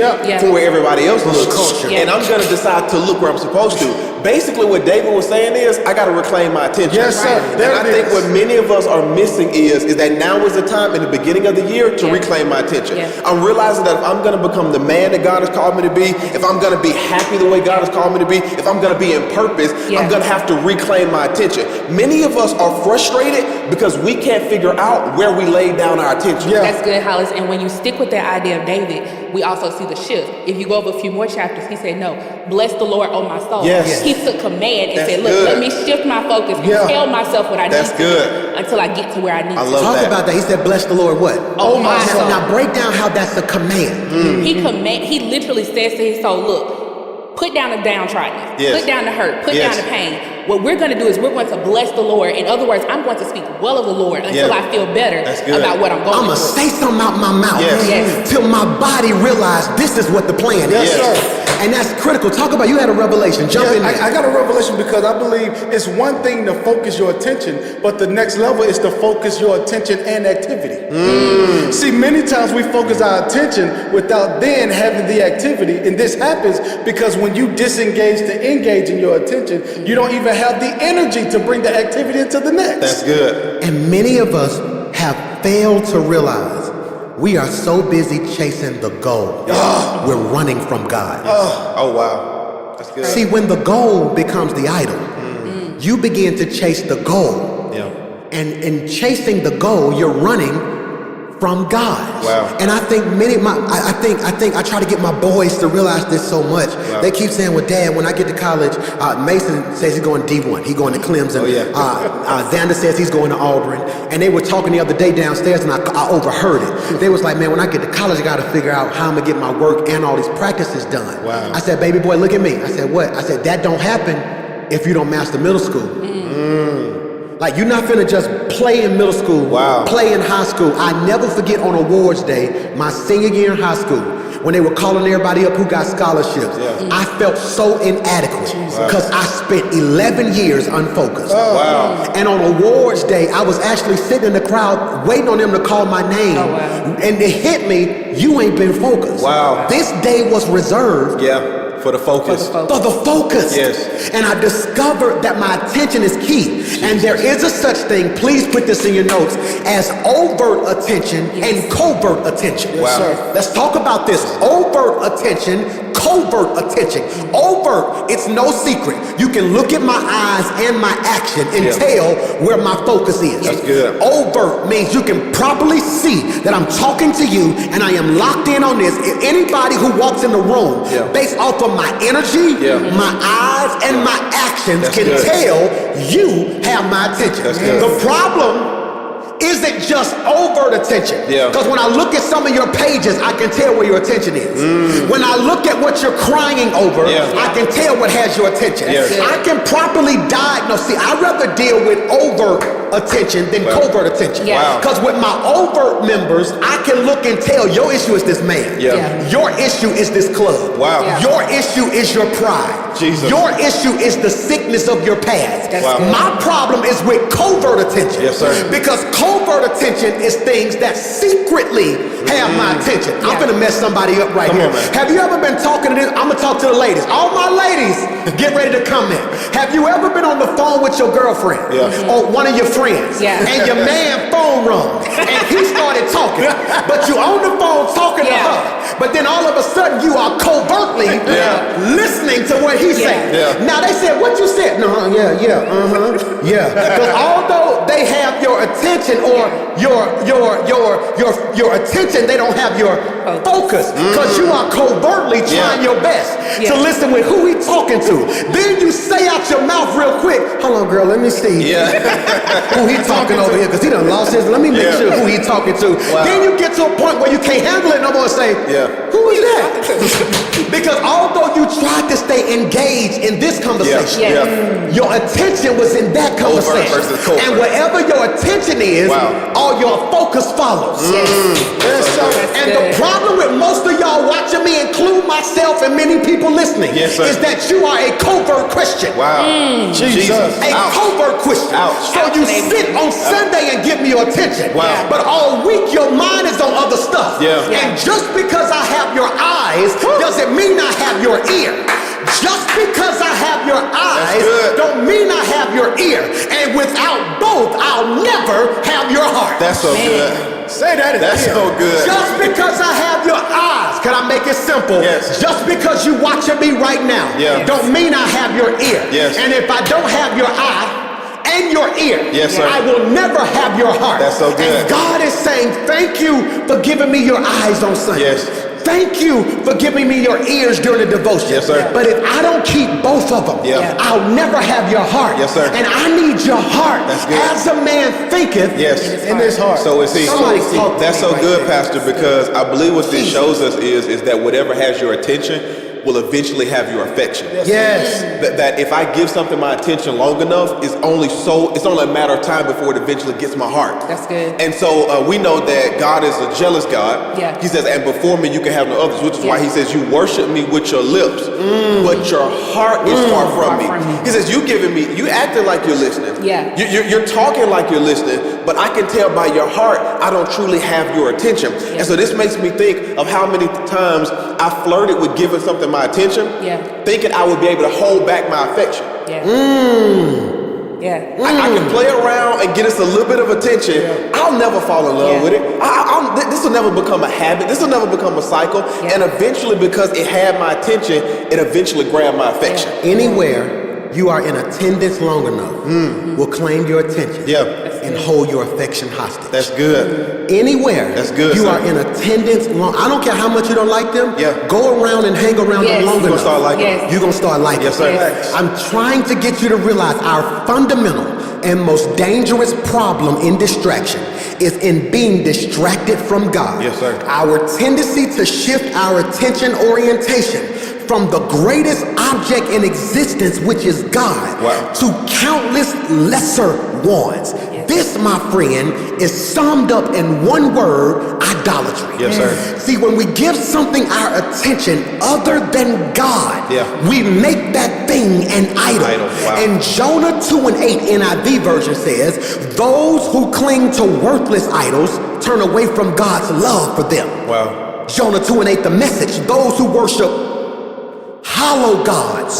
Speaker 2: from where everybody else looks. And I'm going to decide to look where I'm supposed to. Basically, what David was saying is, I got to reclaim my attention.
Speaker 4: Yes, sir.
Speaker 2: And I think what many of us are missing is that now is the time in the beginning of the year to reclaim my attention. I'm realizing that if I'm going to become the man that God has called me to be, if I'm going to be happy the way God has called me to be, if I'm going to be in purpose, I'm going to have to reclaim my attention. Many of us are frustrated because we can't figure out where we lay down our attention.
Speaker 3: That's good, Hollis. And when you stick with that idea of David, we also see the shift. If you go over a few more chapters, he said, no, bless the Lord, oh my soul.
Speaker 4: Yes.
Speaker 3: He took command and said, look, let me shift my focus and tell myself what I need to do until I get to where I need to.
Speaker 1: Talk about that. He said, bless the Lord what?
Speaker 3: Oh my soul.
Speaker 1: Now break down how that's a command.
Speaker 3: He literally says to his soul, look, put down the downtrodden, put down the hurt, put down the pain. What we're going to do is we're going to bless the Lord. In other words, I'm going to speak well of the Lord until I feel better about what I'm going
Speaker 1: through. I'm going to say something out my mouth till my body realizes this is what the plan is.
Speaker 4: Yes, sir.
Speaker 1: And that's critical. Talk about, you had a revelation. Jump in there.
Speaker 4: I got a revelation because I believe it's one thing to focus your attention, but the next level is to focus your attention and activity. See, many times we focus our attention without then having the activity. And this happens because when you disengage to engage in your attention, you don't even have the energy to bring the activity into the next.
Speaker 2: That's good.
Speaker 1: And many of us have failed to realize we are so busy chasing the goal. We're running from God.
Speaker 2: Oh, wow. That's good.
Speaker 1: See, when the goal becomes the idol, you begin to chase the goal.
Speaker 2: Yeah.
Speaker 1: And in chasing the goal, you're running from God.
Speaker 2: Wow.
Speaker 1: And I think I try to get my boys to realize this so much. Wow. They keep saying, well, Dad, when I get to college, Mason says he's going D1. He's going to Clemson. Xander says he's going to Auburn. And they were talking the other day downstairs, and I overheard it. They was like, man, when I get to college, I got to figure out how I'm going to get my work and all these practices done.
Speaker 2: Wow.
Speaker 1: I said, baby boy, look at me. I said, what? I said, that don't happen if you don't master middle school. Like, you're not finna just play in middle school, play in high school. I never forget on awards day, my senior year in high school, when they were calling everybody up who got scholarships. I felt so inadequate because I spent 11 years unfocused. And on awards day, I was actually sitting in the crowd waiting on them to call my name. And it hit me, you ain't been focused. This day was reserved
Speaker 2: for the focus.
Speaker 1: For the focus.
Speaker 2: Yes.
Speaker 1: And I discovered that my attention is key. And there is a such thing, please put this in your notes, as overt attention and covert attention.
Speaker 2: Yes, sir.
Speaker 1: Let's talk about this. Overt attention, covert attention. Overt, it's no secret. You can look at my eyes and my action and tell where my focus is.
Speaker 2: That's good.
Speaker 1: Overt means you can properly see that I'm talking to you and I am locked in on this. If anybody who walks in the room based off of my energy, my eyes, and my actions can tell you have my attention. The problem isn't just overt attention. Because when I look at some of your pages, I can tell where your attention is. When I look at what you're crying over, I can tell what has your attention. I can properly diagnose. See, I'd rather deal with overt attention than covert attention. Because with my overt members, I can look and tell your issue is this man. Your issue is this club. Your issue is your pride. Your issue is the sickness of your past. My problem is with covert attention. Because covert attention is things that secretly have my attention. I'm gonna mess somebody up right here. Have you ever been talking to this? I'm gonna talk to the ladies. All my ladies, get ready to comment. Have you ever been on the phone with your girlfriend or one of your friends and your man phone rung and he started talking. But you on the phone talking to her. But then all of a sudden you are covertly listening to what he said. Now they said, what you said? No, yeah. Because although they have your attention or your attention, they don't have your focus. Because you are covertly trying your best to listen with who he talking to. Then you say out your mouth real quick, hold on girl, let me see who he talking over here, because he done lost his, let me make sure who he talking to. Then you get to a point where you can't handle it no more and say, who is that? Because although you tried to stay engaged in this conversation, your attention was in that conversation. And wherever your attention is, all your focus follows. And the problem with most of y'all watching me, include myself and many people listening, is that you are a covert Christian.
Speaker 2: Jesus.
Speaker 1: A covert Christian. So you sit on Sunday and give me your attention. But all week your mind is on other stuff. And just because I have your eyes doesn't mean I have your ear. Just because I have your eyes don't mean I have your ear. And without both, I'll never have your heart.
Speaker 2: That's so good.
Speaker 4: Say that again.
Speaker 2: That's so good.
Speaker 1: Just because I have your eyes, can I make it simple? Just because you watching me right now don't mean I have your ear. And if I don't have your eye and your ear, I will never have your heart.
Speaker 2: That's so good.
Speaker 1: And God is saying, thank you for giving me your eyes on Sunday. Thank you for giving me your ears during the devotion. But if I don't keep both of them, I'll never have your heart. And I need your heart. As a man thinketh in his heart.
Speaker 2: So is he. That's so good, Pastor, because I believe what this shows us is that whatever has your attention will eventually have your affection. That if I give something my attention long enough, it's only a matter of time before it eventually gets my heart.
Speaker 3: That's good.
Speaker 2: And so we know that God is a jealous God. He says, and before me you can have no others, which is why he says, you worship me with your lips, but your heart is far from me. He says, you acting like you're listening. You're talking like you're listening, but I can tell by your heart, I don't truly have your attention. And so this makes me think of how many times I flirted with giving something my attention, thinking I would be able to hold back my affection. I can play around and get us a little bit of attention. I'll never fall in love with it. This will never become a habit. This will never become a cycle. And eventually, because it had my attention, it eventually grabbed my affection.
Speaker 1: Anywhere you are in attendance long enough will claim your attention and hold your affection hostage.
Speaker 2: That's good.
Speaker 1: Anywhere you are in attendance long, I don't care how much you don't like them, go around and hang around them long enough.
Speaker 2: Start liking
Speaker 1: You're going to start liking them. I'm trying to get you to realize our fundamental and most dangerous problem in distraction is in being distracted from God. Our tendency to shift our attention orientation from the greatest object in existence, which is God, to countless lesser ones. This, my friend, is summed up in one word: idolatry. See, when we give something our attention other than God, we make that thing an idol. And Jonah 2:8 NIV version says, those who cling to worthless idols turn away from God's love for them. Jonah 2:8, the Message, those who worship hollow gods,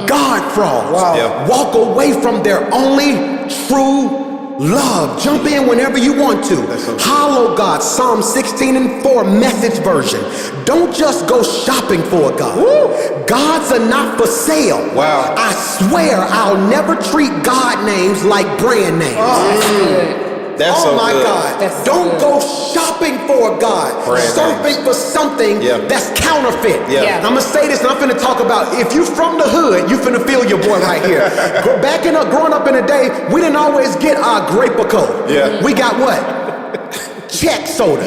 Speaker 1: God frogs, walk away from their only true love. Jump in whenever you want to. Hollow gods, Psalm 16:4 Message version. Don't just go shopping for a God. Gods are not for sale. I swear I'll never treat God names like brand names.
Speaker 3: That's good.
Speaker 2: That's
Speaker 1: my God. Don't go shopping for a God. Surfing for something that's counterfeit. I'm going to say this, and I'm finna talk about, if you from the hood, you finna feel your boy right here. Growing up in the day, we didn't always get our Grape-A-Co. We got what? Check soda.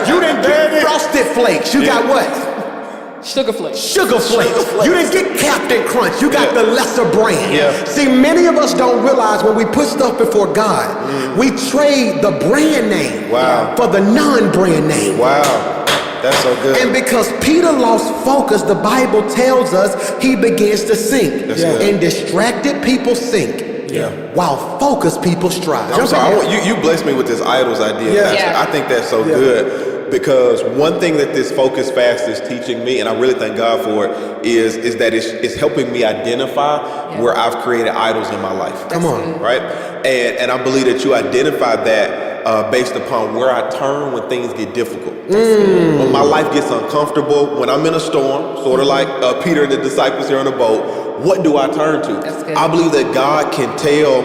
Speaker 1: You didn't get Frosted Flakes. You got what?
Speaker 3: Sugar Flakes.
Speaker 1: You didn't get Captain Crunch. You got the lesser brand. See, many of us don't realize when we put stuff before God, we trade the brand name for the non-brand name.
Speaker 2: That's so good.
Speaker 1: And because Peter lost focus, the Bible tells us he begins to sink. And distracted people sink. While focused people strive.
Speaker 2: I'm sorry, you blessed me with this idols idea. I think that's so good. Because one thing that this focus fast is teaching me, and I really thank God for it, is that it's helping me identify where I've created idols in my life.
Speaker 1: Come on.
Speaker 2: Right? And I believe that you identify that based upon where I turn when things get difficult. When my life gets uncomfortable, when I'm in a storm, sort of like Peter and the disciples here on the boat, what do I turn to? I believe that God can tell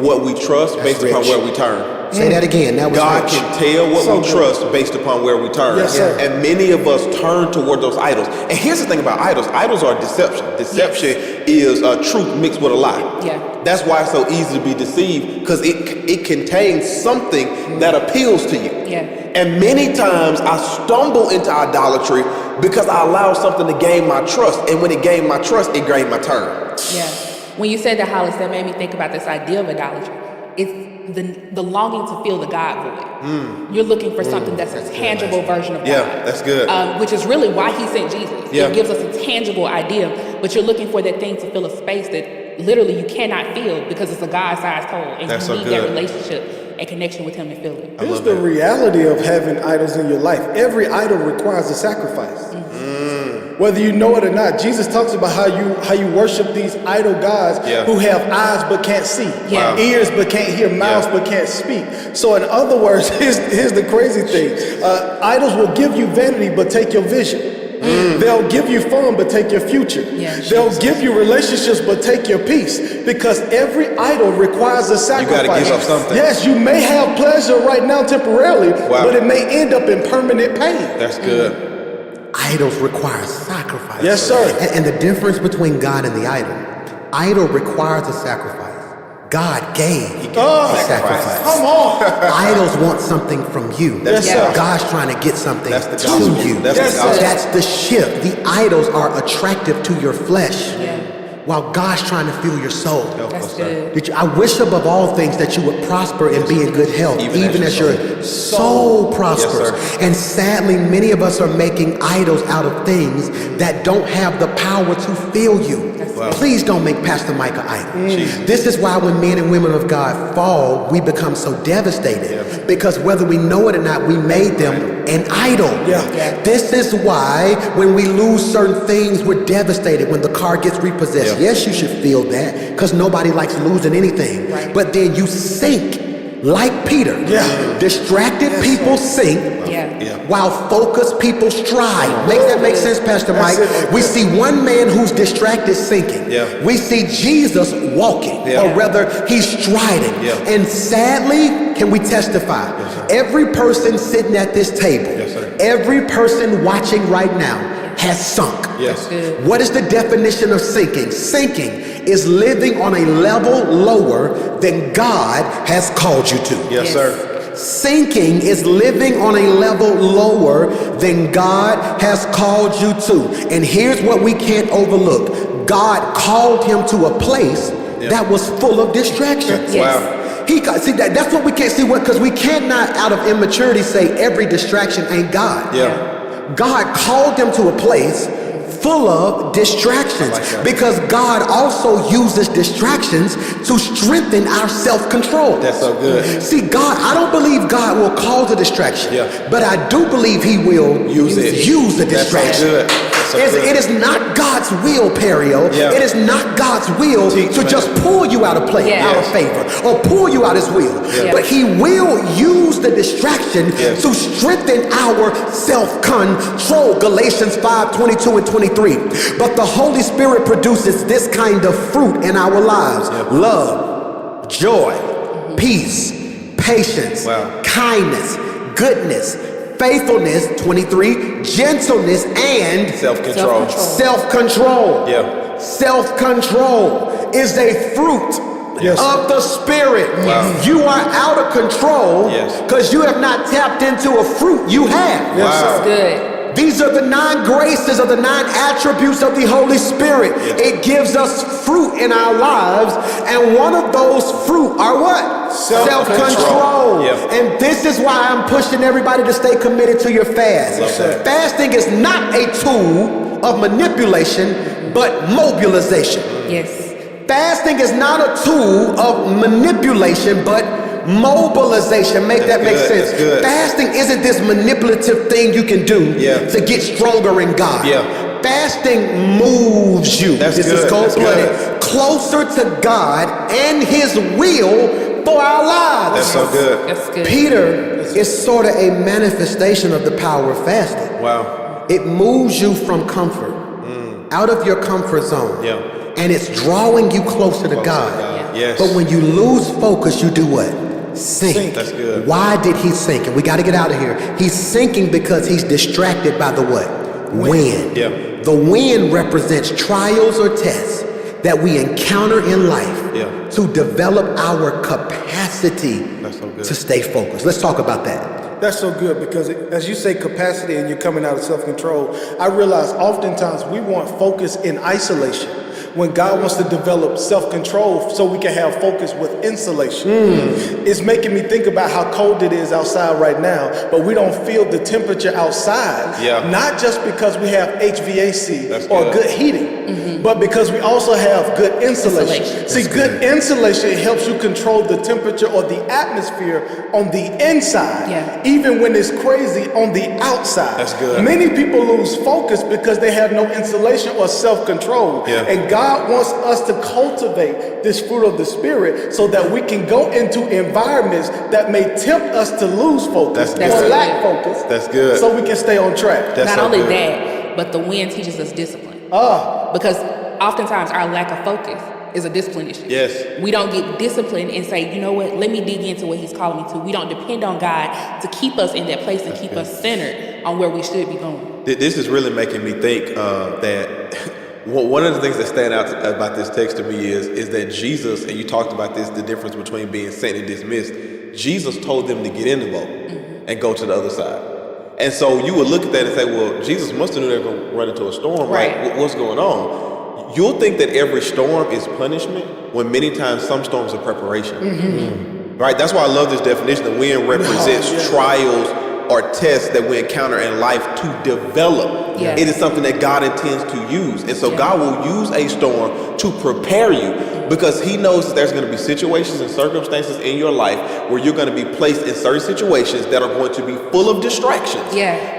Speaker 2: what we trust based upon where we turn.
Speaker 1: Say that again. That was
Speaker 2: God
Speaker 1: rich.
Speaker 2: can tell what we trust based upon where we turn.
Speaker 4: Yes, sir.
Speaker 2: And many of us turn toward those idols. And here's the thing about idols. Idols are deception. Deception is truth mixed with a lie.
Speaker 3: Yeah.
Speaker 2: That's why it's so easy to be deceived, because it contains something that appeals to you.
Speaker 3: Yeah.
Speaker 2: And many times I stumble into idolatry because I allow something to gain my trust. And when it gained my trust, it gained my turn.
Speaker 3: Yeah. When you said that, Hollis, that made me think about this idea of idolatry. It's the longing to fill the God void. You're looking for something that's a tangible version of God.
Speaker 2: Yeah, that's good.
Speaker 3: Which is really why he sent Jesus.
Speaker 2: Yeah.
Speaker 3: It gives us a tangible idea, but you're looking for that thing to fill a space that literally you cannot fill because it's a God-sized hole, and
Speaker 2: That's
Speaker 3: you
Speaker 2: so
Speaker 3: need that
Speaker 2: good.
Speaker 3: relationship and connection with him to fill it.
Speaker 4: Here's the reality of having idols in your life. Every idol requires a sacrifice. Whether you know it or not, Jesus talks about how you worship these idol gods who have eyes but can't see, ears but can't hear, mouths but can't speak. So in other words, here's the crazy thing. Idols will give you vanity but take your vision. They'll give you fun but take your future. They'll give you relationships but take your peace, because every idol requires a sacrifice.
Speaker 2: You gotta give up something.
Speaker 4: Yes, you may have pleasure right now temporarily, but it may end up in permanent pain.
Speaker 2: That's good.
Speaker 1: Idols require sacrifice.
Speaker 4: Yes, sir.
Speaker 1: And the difference between God and the idol requires a sacrifice. God gave a sacrifice.
Speaker 4: Come on.
Speaker 1: Idols want something from you.
Speaker 4: Yes, sir.
Speaker 1: God's trying to get something
Speaker 2: That's the
Speaker 1: to
Speaker 2: gospel.
Speaker 1: you.
Speaker 2: That's the gospel.
Speaker 1: That's the shift. The idols are attractive to your flesh, while God's trying to fill your soul.
Speaker 3: That's good.
Speaker 1: I wish above all things that you would prosper and be in good health, even as your soul prospers.
Speaker 2: Yes,
Speaker 1: and sadly, many of us are making idols out of things that don't have the power to fill you. Please don't make Pastor Mike an idol. This is why when men and women of God fall, we become so devastated. Because whether we know it or not, we made them an idol. This is why when we lose certain things, we're devastated. When the car gets repossessed, yes, you should feel that, because nobody likes losing anything. But then you sink like Peter. Distracted people sink, while focused people strive. Make that make sense, Pastor Mike? We see one man who's distracted sinking. We see Jesus walking, or rather, he's striding. And sadly, can we testify? Every person sitting at this table, every person watching right now has sunk. What is the definition of sinking? Sinking is living on a level lower than God has called you to.
Speaker 2: Yes, sir.
Speaker 1: Sinking is living on a level lower than God has called you to. And here's what we can't overlook. God called him to a place that was full of distractions.
Speaker 2: Wow.
Speaker 1: See, that's what we can't see, because we cannot out of immaturity say every distraction ain't God. God called them to a place full of distractions, because God also uses distractions to strengthen our self-control.
Speaker 2: That's so good.
Speaker 1: See, I don't believe God will cause a distraction, but I do believe he will use the distraction.
Speaker 2: That's so good.
Speaker 1: It is not God's will, Perio. It is not God's will to just pull you out of place, out of favor, or pull you out his will. But he will use the distraction to strengthen our self-control. Galatians 5:22 and 23. But the Holy Spirit produces this kind of fruit in our lives: love, joy, peace, patience, kindness, goodness, faithfulness, 23, gentleness, and
Speaker 2: self-control.
Speaker 1: Self-control. Self-control is a fruit of the Spirit. You are out of control because you have not tapped into a fruit you have.
Speaker 3: That's good.
Speaker 1: These are the 9 graces, or the 9 attributes of the Holy Spirit. It gives us fruit in our lives, and one of those fruit are what? Self-control. And this is why I'm pushing everybody to stay committed to your fast. Fasting is not a tool of manipulation, but mobilization. Fasting is not a tool of manipulation, but mobilization. Make that make sense. Fasting isn't this manipulative thing you can do to get stronger in God. Fasting moves you. This is cold-blooded. Closer to God and his will for our lives.
Speaker 2: That's so good.
Speaker 3: That's good.
Speaker 1: Peter is sort of a manifestation of the power of fasting.
Speaker 2: Wow.
Speaker 1: It moves you from comfort, out of your comfort zone.
Speaker 2: Yeah.
Speaker 1: And it's drawing you closer to God.
Speaker 2: Yes.
Speaker 1: But when you lose focus, you do what? Sink.
Speaker 2: That's good.
Speaker 1: Why did he sink? And we got to get out of here. He's sinking because he's distracted by the what? Wind.
Speaker 2: Yeah.
Speaker 1: The wind represents trials or tests that we encounter in life to develop our capacity to stay focused. Let's talk about that.
Speaker 4: That's so good because as you say capacity and you're coming out of self-control, I realize oftentimes we want focus in isolation when God wants to develop self-control so we can have focus with insulation. It's making me think about how cold it is outside right now, but we don't feel the temperature outside, not just because we have HVAC or good heating, but because we also have good insulation. See, good insulation helps you control the temperature or the atmosphere on the inside, even when it's crazy on the outside.
Speaker 2: That's good.
Speaker 4: Many people lose focus because they have no insulation or self-control. And God wants us to cultivate this fruit of the Spirit so that we can go into environments that may tempt us to lose focus or lack focus.
Speaker 2: That's good.
Speaker 4: So we can stay on track.
Speaker 3: Not only that, but the wind teaches us discipline. Because oftentimes our lack of focus is a discipline issue.
Speaker 2: Yes.
Speaker 3: We don't get disciplined and say, you know what, let me dig into what he's calling me to. We don't depend on God to keep us in that place and keep us centered on where we should be going.
Speaker 2: This is really making me think that one of the things that stand out about this text to me is that Jesus, and you talked about this, the difference between being sent and dismissed. Jesus told them to get in the boat and go to the other side. And so you would look at that and say, well, Jesus must have knew they were going to run into a storm, right? What's going on? You'll think that every storm is punishment when many times some storms are preparation. Right? That's why I love this definition. The wind represents trials or tests that we encounter in life to develop. It is something that God intends to use. And so God will use a storm to prepare you because he knows that there's going to be situations and circumstances in your life where you're going to be placed in certain situations that are going to be full of distractions.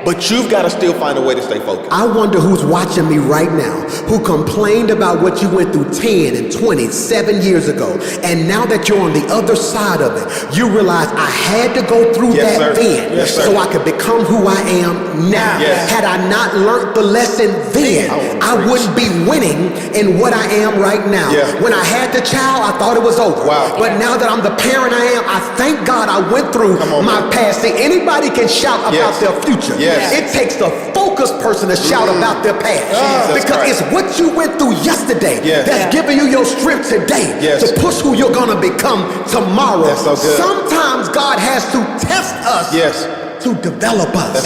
Speaker 2: But you've got to still find a way to stay focused.
Speaker 1: I wonder who's watching me right now who complained about what you went through 10 and 20, 7 years ago. And now that you're on the other side of it, you realize I had to go through that then so I could become who I am now. Had I not learned the lesson then, I wouldn't be winning in what I am right now. When I had the child, I thought it was over. But now that I'm the parent I am, I thank God I went through my past. See, anybody can shout about their future. It takes the focused person to shout about their past. Because it's what you went through yesterday that's giving you your strength today to push who you're going to become tomorrow. Sometimes God has to test us to develop us.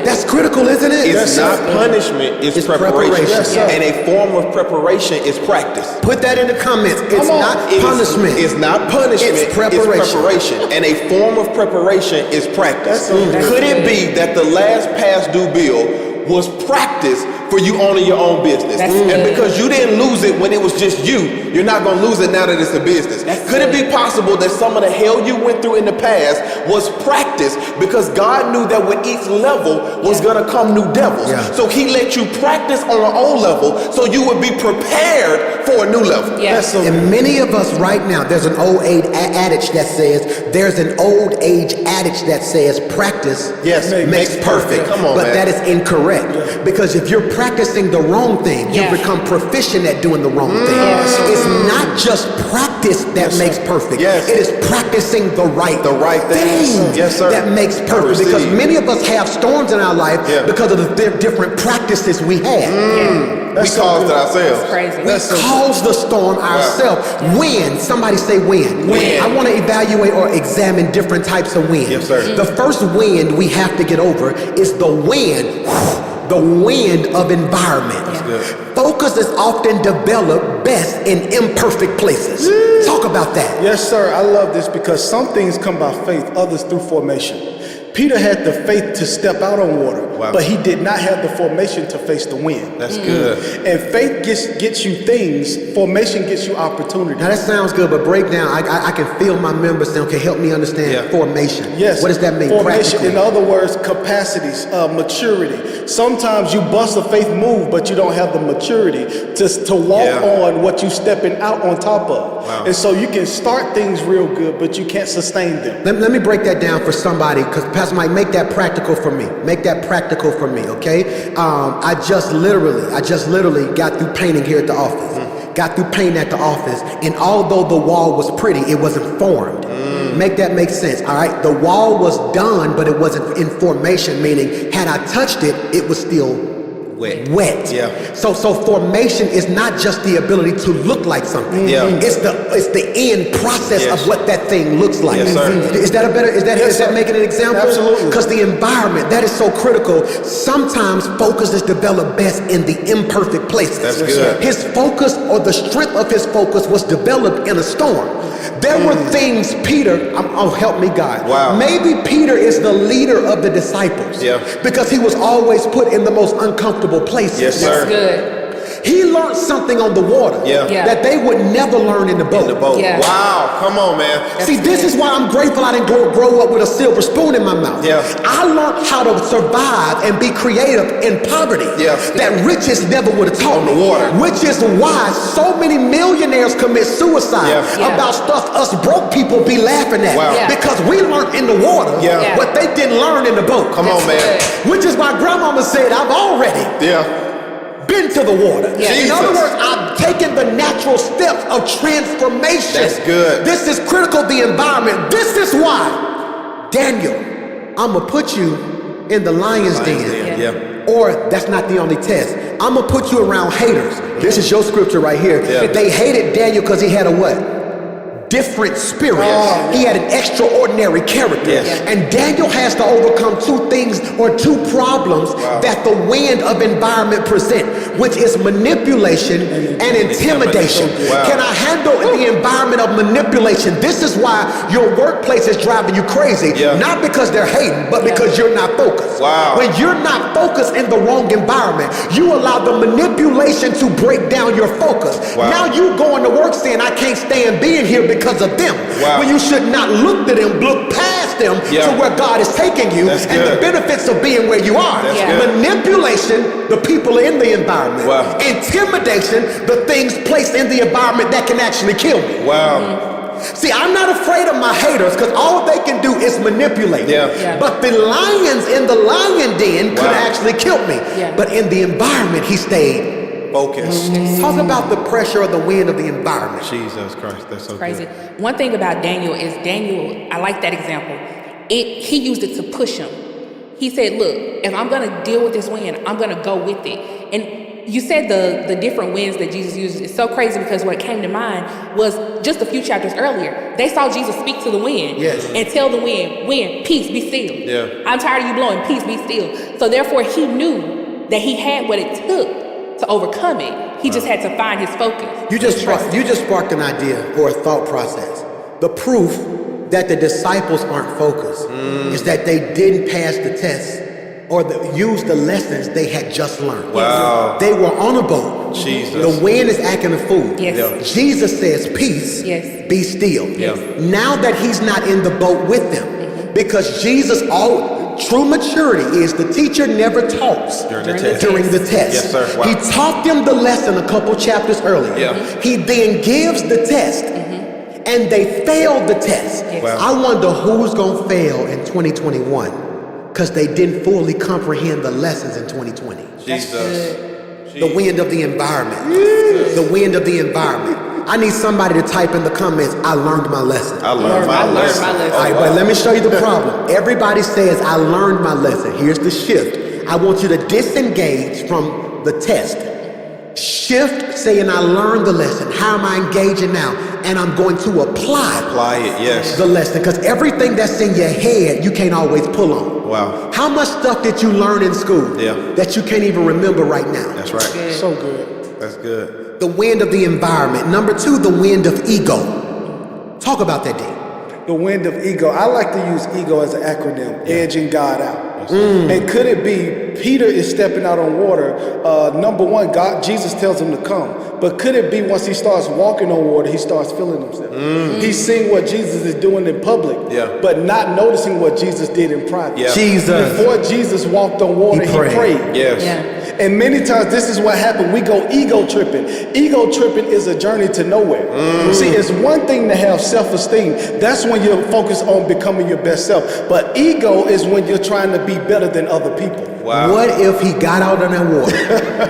Speaker 1: That's critical, isn't it?
Speaker 2: It's not punishment, it's preparation. And a form of preparation is practice.
Speaker 1: Put that in the comments. It's not punishment.
Speaker 2: It's not punishment,
Speaker 1: it's preparation.
Speaker 2: And a form of preparation is practice. Could it be that the last past due bill was practice for you owning your own business? And because you didn't lose it when it was just you, you're not going to lose it now that it's a business. Could it be possible that some of the hell you went through in the past was practice because God knew that with each level was going to come new devils? So he let you practice on an old level so you would be prepared for a new level.
Speaker 1: And many of us right now, there's an old age adage that says practice makes perfect.
Speaker 2: Come on,
Speaker 1: but that is incorrect because if you're practicing the wrong thing, you become proficient at doing the wrong thing. It's not just practice that makes perfect. It is practicing the right thing that makes perfect. Because many of us have storms in our life because of the different practices we have.
Speaker 2: We caused it ourselves.
Speaker 1: We caused the storm ourselves. Wind. Somebody say wind. I want to evaluate or examine different types of wind. The first wind we have to get over is the wind of environment. Focus is often developed best in imperfect places. Talk about that.
Speaker 4: Yes, sir. I love this because some things come by faith, others through formation. Peter had the faith to step out on water, but he did not have the formation to face the wind.
Speaker 2: That's good.
Speaker 4: And faith gets you things, formation gets you opportunity.
Speaker 1: Now that sounds good, but break down. I can feel my members saying, okay, help me understand formation.
Speaker 4: Yes.
Speaker 1: What does that mean?
Speaker 4: Formation, in other words, capacities, maturity. Sometimes you bust a faith move, but you don't have the maturity to walk on what you're stepping out on top of.
Speaker 2: Wow.
Speaker 4: And so you can start things real good, but you can't sustain them.
Speaker 1: Let me break that down for somebody, because Pastor Mike, make that practical for me. Make that practical for me, okay? I just literally got through painting here at the office. Got through painting at the office, and although the wall was pretty, it wasn't formed. Make that make sense, all right? The wall was done, but it wasn't in formation, meaning had I touched it, it was still wet.
Speaker 2: Yeah.
Speaker 1: So formation is not just the ability to look like something.
Speaker 2: Yeah.
Speaker 1: It's the end process of what that thing looks like.
Speaker 2: Yes, sir.
Speaker 1: Is that making an example?
Speaker 4: Absolutely.
Speaker 1: Because the environment, that is so critical. Sometimes focus is developed best in the imperfect places.
Speaker 2: That's good.
Speaker 1: His focus, or the strength of his focus, was developed in a storm. There were things, Peter, oh help me God.
Speaker 2: Wow.
Speaker 1: Maybe Peter is the leader of the disciples.
Speaker 2: Yeah.
Speaker 1: Because he was always put in the most uncomfortable places.
Speaker 2: Yes, sir.
Speaker 3: That's good.
Speaker 1: He learned something on the water that they would never learn in the boat.
Speaker 3: Yeah.
Speaker 2: Wow, come on, man.
Speaker 1: See, this is why I'm grateful I didn't grow up with a silver spoon in my mouth.
Speaker 2: Yeah.
Speaker 1: I learned how to survive and be creative in poverty that riches never would have taught me.
Speaker 2: On the water.
Speaker 1: Which is why so many millionaires commit suicide about stuff us broke people be laughing at.
Speaker 2: Wow.
Speaker 1: Because we learned in the water what they didn't learn in the boat.
Speaker 2: Come on, man.
Speaker 1: Which is why grandmama said, I've already been to the water. In other words, I've taken the natural steps of transformation.
Speaker 2: That's good.
Speaker 1: This is critical, the environment. This is why, Daniel, I'm going to put you in the lion's den.
Speaker 2: Yeah.
Speaker 1: Or that's not the only test. I'm going to put you around haters. This is your scripture right here. They hated Daniel because he had a what? Different spirit. He had an extraordinary character. And Daniel has to overcome two things, or two problems that the wind of environment present, which is manipulation and intimidation. Can I handle the environment of manipulation? This is why your workplace is driving you crazy. Not because they're hating, but because you're not focused. When you're not focused in the wrong environment, you allow the manipulation to break down your focus. Now you going to work saying, I can't stand being here because of them. When you should not look to them, look past them to where God is taking you and the benefits of being where you are. Manipulation, the people in the environment. Intimidation, the things placed in the environment that can actually kill me. See, I'm not afraid of my haters because all they can do is manipulate. But the lions in the lion den could actually kill me. But in the environment, he stayed focused. Talk about the pressure of the wind of the environment.
Speaker 2: Jesus Christ, that's so
Speaker 3: crazy.
Speaker 2: good.
Speaker 3: One thing about Daniel is I like that example. He used it to push him. He said, look, if I'm going to deal with this wind, I'm going to go with it. And you said the different winds that Jesus uses. It's so crazy because what came to mind was just a few chapters earlier. They saw Jesus speak to the wind and tell the wind, peace, be still. I'm tired of you blowing, peace, be still. So therefore he knew that he had what it took to overcome it. He just had to find his focus.
Speaker 1: You just sparked an idea or a thought process. The proof that the disciples aren't focused is that they didn't pass the test or use the lessons they had just learned. They were on a boat. The wind is acting a fool. Jesus says, peace, be still. Now that he's not in the boat with them, because Jesus true maturity is the teacher never talks during the test. He taught them the lesson a couple chapters earlier. He then gives the test, and they failed the test. I wonder who's going to fail in 2021 because they didn't fully comprehend the lessons in 2020. The wind of the environment. The wind of the environment. I need somebody to type in the comments, I learned my lesson.
Speaker 2: I learned my lesson.
Speaker 1: All right, but let me show you the problem. Everybody says, I learned my lesson. Here's the shift. I want you to disengage from the test. Shift saying, I learned the lesson. How am I engaging now? And I'm going to apply the lesson. Because everything that's in your head, you can't always pull on. How much stuff did you learn in school that you can't even remember right now?
Speaker 2: That's right.
Speaker 4: So good.
Speaker 2: That's good.
Speaker 1: The wind of the environment. Number two, the wind of ego. Talk about that, D.
Speaker 4: The wind of ego. I like to use ego as an acronym, edging God out. And could it be Peter is stepping out on water? Number one, Jesus tells him to come. But could it be once he starts walking on water, he starts feeling himself? He's seeing what Jesus is doing in public, but not noticing what Jesus did in private.
Speaker 1: Jesus.
Speaker 4: Before Jesus walked on water, he prayed. And many times this is what happened. We go ego tripping. Ego tripping is a journey to nowhere. See, it's one thing to have self-esteem. That's when you're focused on becoming your best self. But ego is when you're trying to be better than other people.
Speaker 1: Wow. What if he got out on that water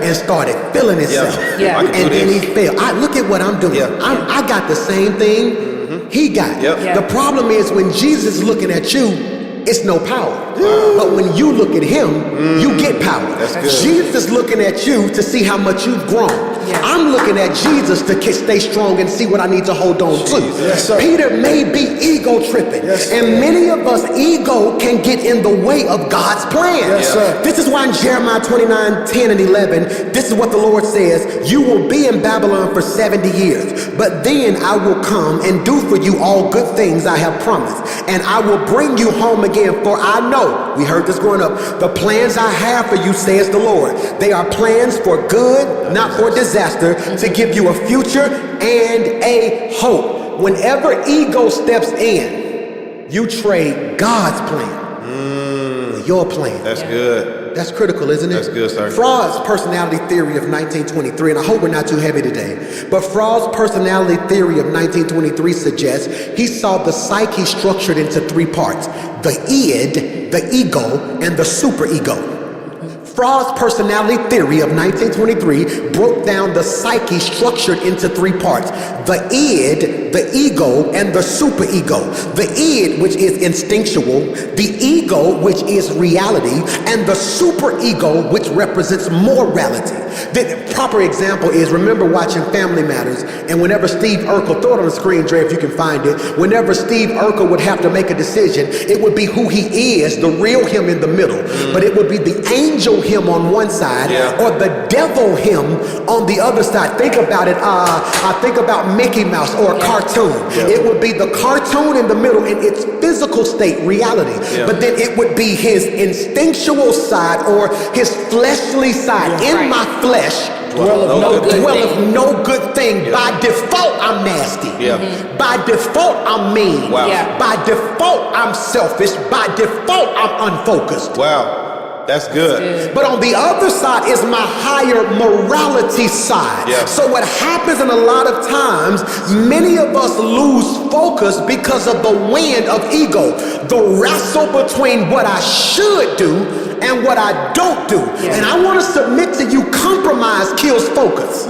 Speaker 1: and started feeling himself? And then he fell. Look at what I'm doing. I got the same thing he got. The problem is when Jesus is looking at you, it's no power. But when you look at him, you get power. Jesus is looking at you to see how much you've grown. I'm looking at Jesus to stay strong and see what I need to hold on to. Peter may be ego tripping. And many of us, ego can get in the way of God's plan. This is why in Jeremiah 29:10 and 11, this is what the Lord says: you will be in Babylon for 70 years, but then I will come and do for you all good things I have promised. And I will bring you home again, for I know, we heard this growing up, the plans I have for you, says the Lord. They are plans for good, not for disaster, to give you a future and a hope. Whenever ego steps in, you trade God's plan for your plan.
Speaker 2: That's good.
Speaker 1: That's critical, isn't it?
Speaker 2: That's good, sir.
Speaker 1: Freud's personality theory of 1923, and I hope we're not too heavy today, but Freud's personality theory of 1923 suggests he saw the psyche structured into three parts: the id, the ego, and the superego. Freud's personality theory of 1923 broke down the psyche structured into three parts: the id, the ego, and the superego. The id, which is instinctual, the ego, which is reality, and the superego, which represents morality. The proper example is, remember watching Family Matters, and whenever Steve Urkel, throw it on the screen, Dre, if you can find it, whenever Steve Urkel would have to make a decision, it would be who he is, the real him in the middle, but it would be the angel him on one side or the devil him on the other side. Think about it. I think about Mickey Mouse or a cartoon. It would be the cartoon in the middle in its physical state, reality, but then it would be his instinctual side or his fleshly side. In my flesh dwelleth no good thing. By default, I'm nasty. By default, I'm mean. By default, I'm selfish. By default, I'm unfocused.
Speaker 2: That's good.
Speaker 1: But on the other side is my higher morality side. So what happens in a lot of times, many of us lose focus because of the wind of ego, the wrestle between what I should do and what I don't do. And I want to submit to you, compromise kills focus.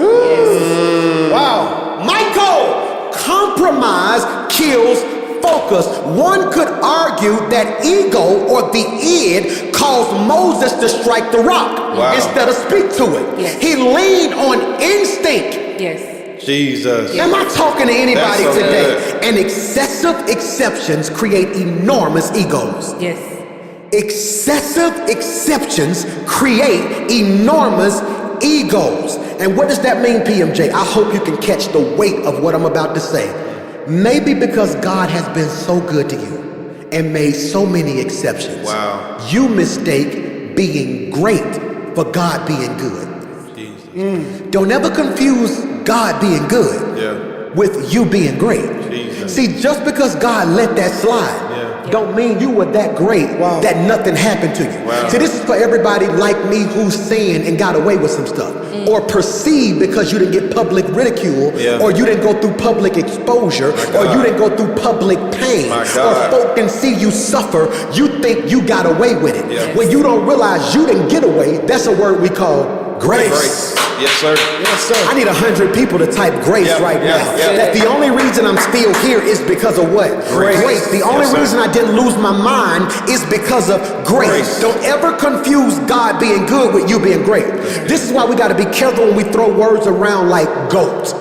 Speaker 1: Wow. Michael, compromise kills focus. One could argue that ego or the id caused Moses to strike the rock instead of speak to it. He leaned on instinct.
Speaker 2: Jesus.
Speaker 1: Am I talking to anybody today? And excessive exceptions create enormous egos. Excessive exceptions create enormous egos. And what does that mean, PMJ? I hope you can catch the weight of what I'm about to say. Maybe because God has been so good to you and made so many exceptions, you mistake being great for God being good. Don't ever confuse God being good with you being great. See, just because God let that slide don't mean you were that great that nothing happened to you. See, this is for everybody like me who's sinned and got away with some stuff, or perceived because you didn't get public ridicule, or you didn't go through public exposure, or you didn't go through public pain, or folk can see you suffer, you think you got away with it. When you don't realize you didn't get away, that's a word we call grace.
Speaker 2: Yes, sir.
Speaker 4: Yes, sir.
Speaker 1: I need 100 people to type grace right now. That the only reason I'm still here is because of what? Grace. The only reason I didn't lose my mind is because of grace. Don't ever confuse God being good with you being great. This is why we got to be careful when we throw words around like GOAT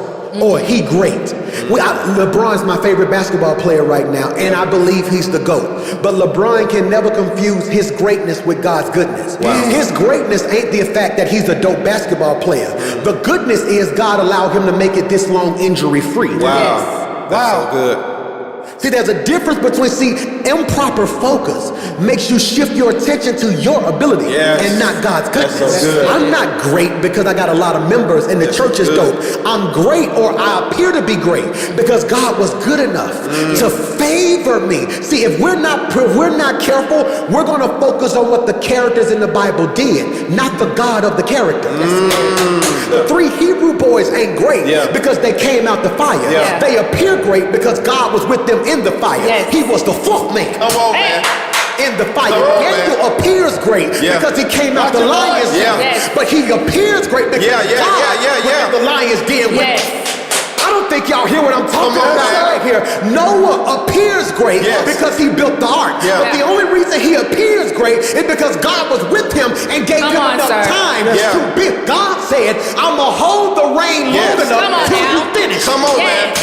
Speaker 1: or he great. LeBron's my favorite basketball player right now, and I believe he's the GOAT. But LeBron can never confuse his greatness with God's goodness. His greatness ain't the fact that he's a dope basketball player. The goodness is God allowed him to make it this long injury free.
Speaker 2: That's so good.
Speaker 1: See, there's a difference between, improper focus makes you shift your attention to your ability and not God's goodness.
Speaker 2: That's so good.
Speaker 1: I'm not great because I got a lot of members and the church is dope. I'm great, or I appear to be great because God was good enough to favor me. See, if we're not careful, we're going to focus on what the characters in the Bible did, not the God of the character. The 3 Hebrew boys ain't great because they came out the fire. They appear great because God was with them in the fire. He was the 4th man.
Speaker 2: Come on, man.
Speaker 1: In the fire. Daniel appears great because he came out the lion's den. But he appears great because God was in the lion's den with I don't think y'all hear what I'm talking about right here. Noah appears great because he built the ark. But the only reason he appears great is because God was with him and gave him enough time to build. God said, I'm going to hold the rain long enough till you finish.
Speaker 2: Come on, man.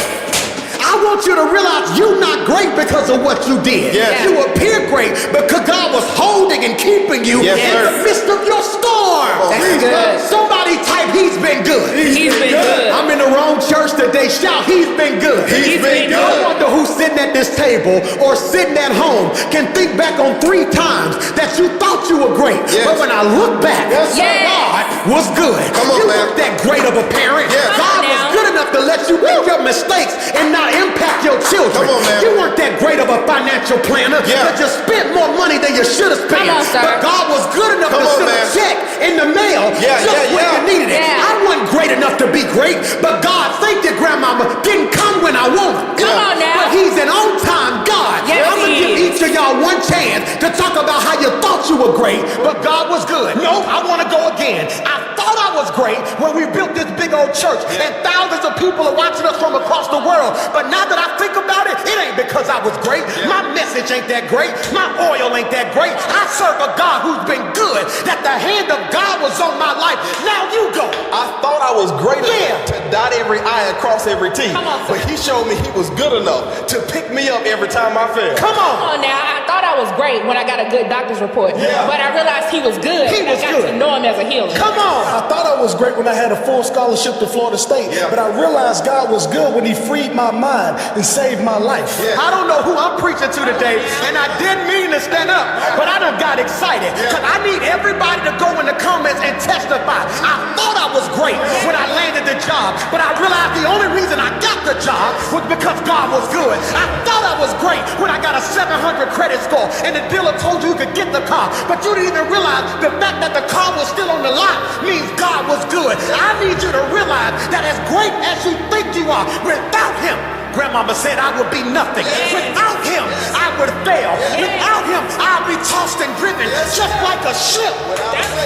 Speaker 1: I want you to realize you're not great because of what you did. You appear great because God was holding and keeping you in the midst of your storm.
Speaker 3: That's good.
Speaker 1: Somebody type, he's been good.
Speaker 3: He's been good.
Speaker 1: I'm in the wrong church today. Shout, he's been good.
Speaker 2: He's been good.
Speaker 1: I wonder who's sitting at this table or sitting at home can think back on 3 times that you thought you were great. But when I look back, God was good.
Speaker 2: Come on,
Speaker 1: you
Speaker 2: man.
Speaker 1: weren't that great of a parent. God was good enough to let you make your mistakes and not impact your children.
Speaker 2: Come on, man.
Speaker 1: You weren't that great of a financial planner that you spent more money than you should have spent.
Speaker 3: Come on, sir.
Speaker 1: But God was good enough to send a check in the mail just when you needed it. I wasn't great enough to be great, but God, thank you, grandmama, didn't come when I wanted.
Speaker 3: Come on now.
Speaker 1: But he's an on-time God. I'm going to give each of y'all one chance to talk about how you thought you were great, but God was good. No, I want to go again. I thought I was great when we built this big old church and thousands of people are watching us from across the world. But now that I think about it, it ain't because I was great. My message ain't that great. My oil ain't that great. I serve a God who's been good, that the hand of God was on my life. Now you go.
Speaker 5: I thought I was great enough to dot every I and cross every T.
Speaker 3: Come on,
Speaker 5: but he showed me he was good enough to pick me up every time I fell.
Speaker 1: Come on.
Speaker 3: Come on now. I thought I was great when I got a good doctor's report. But I realized he was good.
Speaker 1: He was
Speaker 3: I got
Speaker 1: good.
Speaker 3: to know him as a healer.
Speaker 1: Come on.
Speaker 4: I thought I was great when I had a full scholarship to Florida State, but I realized God was good when he freed my mind and saved my life.
Speaker 1: I don't know who I'm preaching to today, and I didn't mean to stand up, but I done got excited because I need everybody to go in the comments and testify. I thought I was great when I landed the job, but I realized the only reason I got the job was because God was good. I thought I was great when I got a 700 credit score and the dealer told you could get the car, but you didn't even realize the fact that the car was still on the lot means God was good. I need you to realize that as great as you think you are, without him, grandmama said I would be nothing. Without him, I would fail. Without him, I'd be tossed and driven just like a ship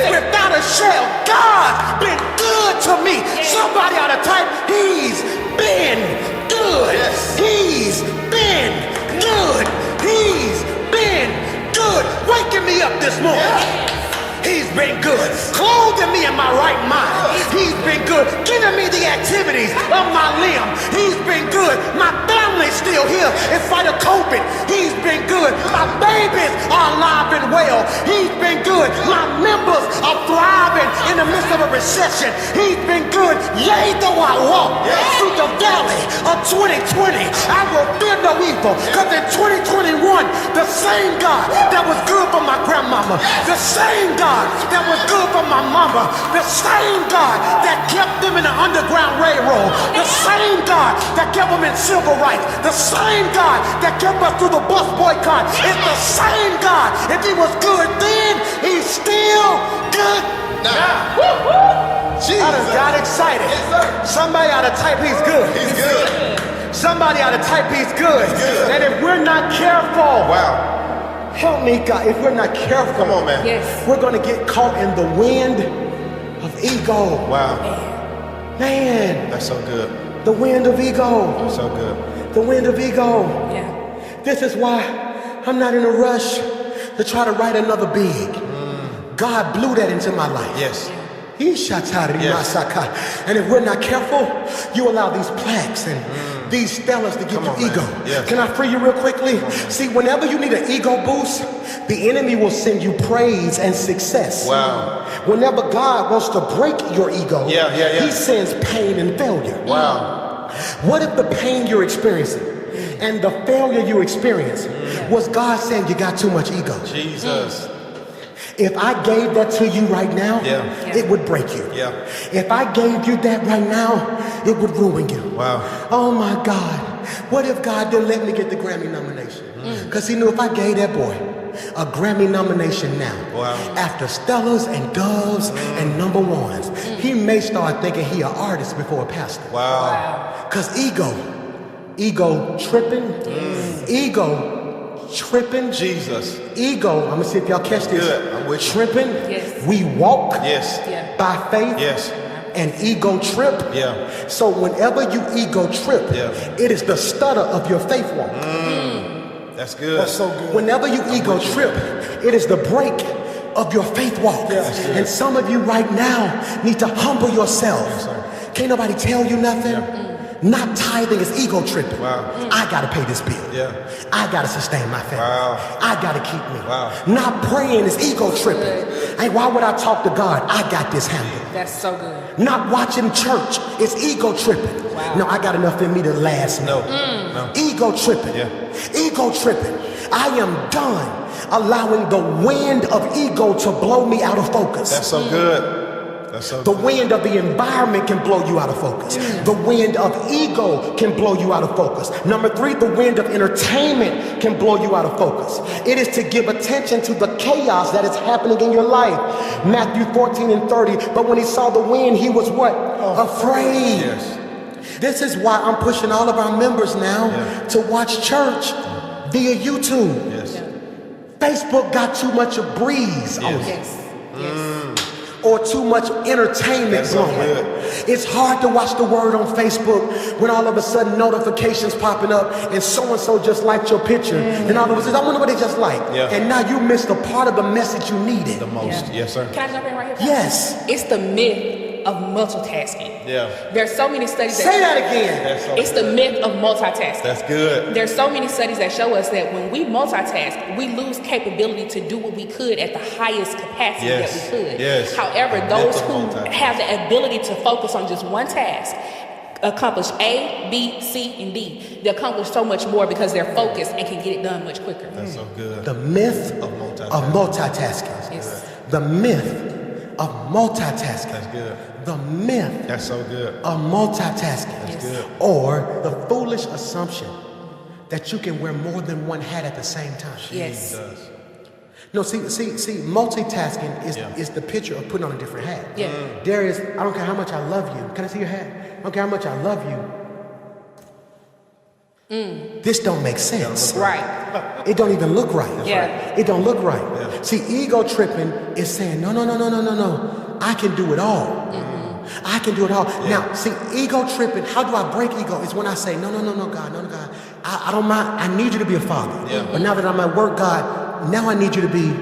Speaker 1: without a shell. God's been good to me. Somebody ought to type, he's been good. He's been good. He's been good. Waking me up this morning. He's been good. Clothing me in my right mind. He's been good. Giving me the activities of my limb. He's been good. My family's still here in spite of COVID. He's been good. My babies are alive and well. He's been good. My members are thriving in the midst of a recession. He's been good. Yea, though I walk through the valley of 2020, I will fear no evil. Because in 2021, the same God that was good for my grandmama, the same God that was good for my mama, the same God that kept them in the Underground Railroad, the same God that kept them in civil rights, the same God that kept us through the bus boycott, is the same God. If he was good then, he's still good now. I done got excited. Somebody ought to type he's good.
Speaker 2: He's good.
Speaker 1: Somebody ought to type he's good. And if we're not careful, help me, God, if we're not careful,
Speaker 2: come on, man.
Speaker 1: We're going to get caught in the wind of ego.
Speaker 2: Wow.
Speaker 1: Man.
Speaker 2: That's so good.
Speaker 1: The wind of ego.
Speaker 2: That's so good.
Speaker 1: The wind of ego.
Speaker 3: Yeah.
Speaker 1: This is why I'm not in a rush to try to write another big. God blew that into my life.
Speaker 2: Yes.
Speaker 1: He shot out of and if we're not careful, you allow these plaques and these stellars to give you ego.
Speaker 2: Yes.
Speaker 1: Can I free you real quickly? See, whenever you need an ego boost, the enemy will send you praise and success.
Speaker 2: Wow.
Speaker 1: Whenever God wants to break your ego, he sends pain and failure.
Speaker 2: Wow.
Speaker 1: What if the pain you're experiencing And the failure you experienced was God saying you got too much ego.
Speaker 5: Jesus.
Speaker 1: If I gave that to you right now, it would break you. If I gave you that right now, it would ruin you.
Speaker 5: Wow.
Speaker 1: Oh my God. What if God didn't let me get the Grammy nomination? Because he knew if I gave that boy a Grammy nomination now, after Stellas and Doves and number ones, he may start thinking he an artist before a pastor.
Speaker 5: Wow.
Speaker 1: Because ego tripping,
Speaker 5: Jesus.
Speaker 1: Ego, I'm gonna see if y'all catch this.
Speaker 5: Good. I'm with you.
Speaker 1: Tripping, we walk by faith, and ego trip. So whenever you ego trip, it is the stutter of your faith walk.
Speaker 5: That's good.
Speaker 4: That's so good.
Speaker 1: Whenever you ego trip, it is the break of your faith walk. And some of you right now need to humble yourself. Can't nobody tell you nothing. Not tithing is ego tripping. I gotta pay this bill. I gotta sustain my family. I gotta keep me. Not praying is ego tripping. Hey, why would I talk to God? I got this handled.
Speaker 3: That's so good.
Speaker 1: Not watching church is ego tripping. No, I got enough in me to last. No. Ego tripping. Ego tripping. I am done allowing the wind of ego to blow me out of focus.
Speaker 5: That's so good.
Speaker 1: The wind of the environment can blow you out of focus. The wind of ego can blow you out of focus. Number 3, the wind of entertainment can blow you out of focus. It is to give attention to the chaos that is happening in your life. Matthew 14:30. But when he saw the wind, he was what? Afraid. This is why I'm pushing all of our members now to watch church via YouTube. Facebook got too much of breeze on it. Or too much entertainment going. It's hard to watch the word on Facebook when all of a sudden notifications popping up and so just liked your picture. And all of a sudden, I wonder what they just liked. And now you missed a part of the message you needed.
Speaker 5: The most. Yes, sir.
Speaker 3: Can I jump in right here?
Speaker 1: Yes.
Speaker 3: It's the myth of multitasking. There's so many studies that
Speaker 1: say that again.
Speaker 3: It's the myth of multitasking.
Speaker 5: That's good.
Speaker 3: There's so many studies that show us that when we multitask, we lose capability to do what we could at the highest capacity that we could. However, those who have the ability to focus on just one task accomplish A, B, C, and D. They accomplish so much more because they're focused and can get it done much quicker.
Speaker 5: That's so good.
Speaker 1: The myth of multitasking. The myth of multitasking.
Speaker 5: That's good.
Speaker 1: The myth
Speaker 5: That's so good.
Speaker 1: of multitasking.
Speaker 5: That's good.
Speaker 1: Or the foolish assumption that you can wear more than one hat at the same time. No, see, multitasking is the picture of putting on a different hat. There is, I don't care how much I love you. Can I see your hat? I don't care how much I love you. This don't make sense. It don't even look right. It don't look right. See, ego tripping is saying, no. I can do it all. I can do it all. Now, see, ego tripping, how do I break ego? It's when I say, no, God. I don't mind. I need you to be a father. But now that I'm at work, God, now I need you to be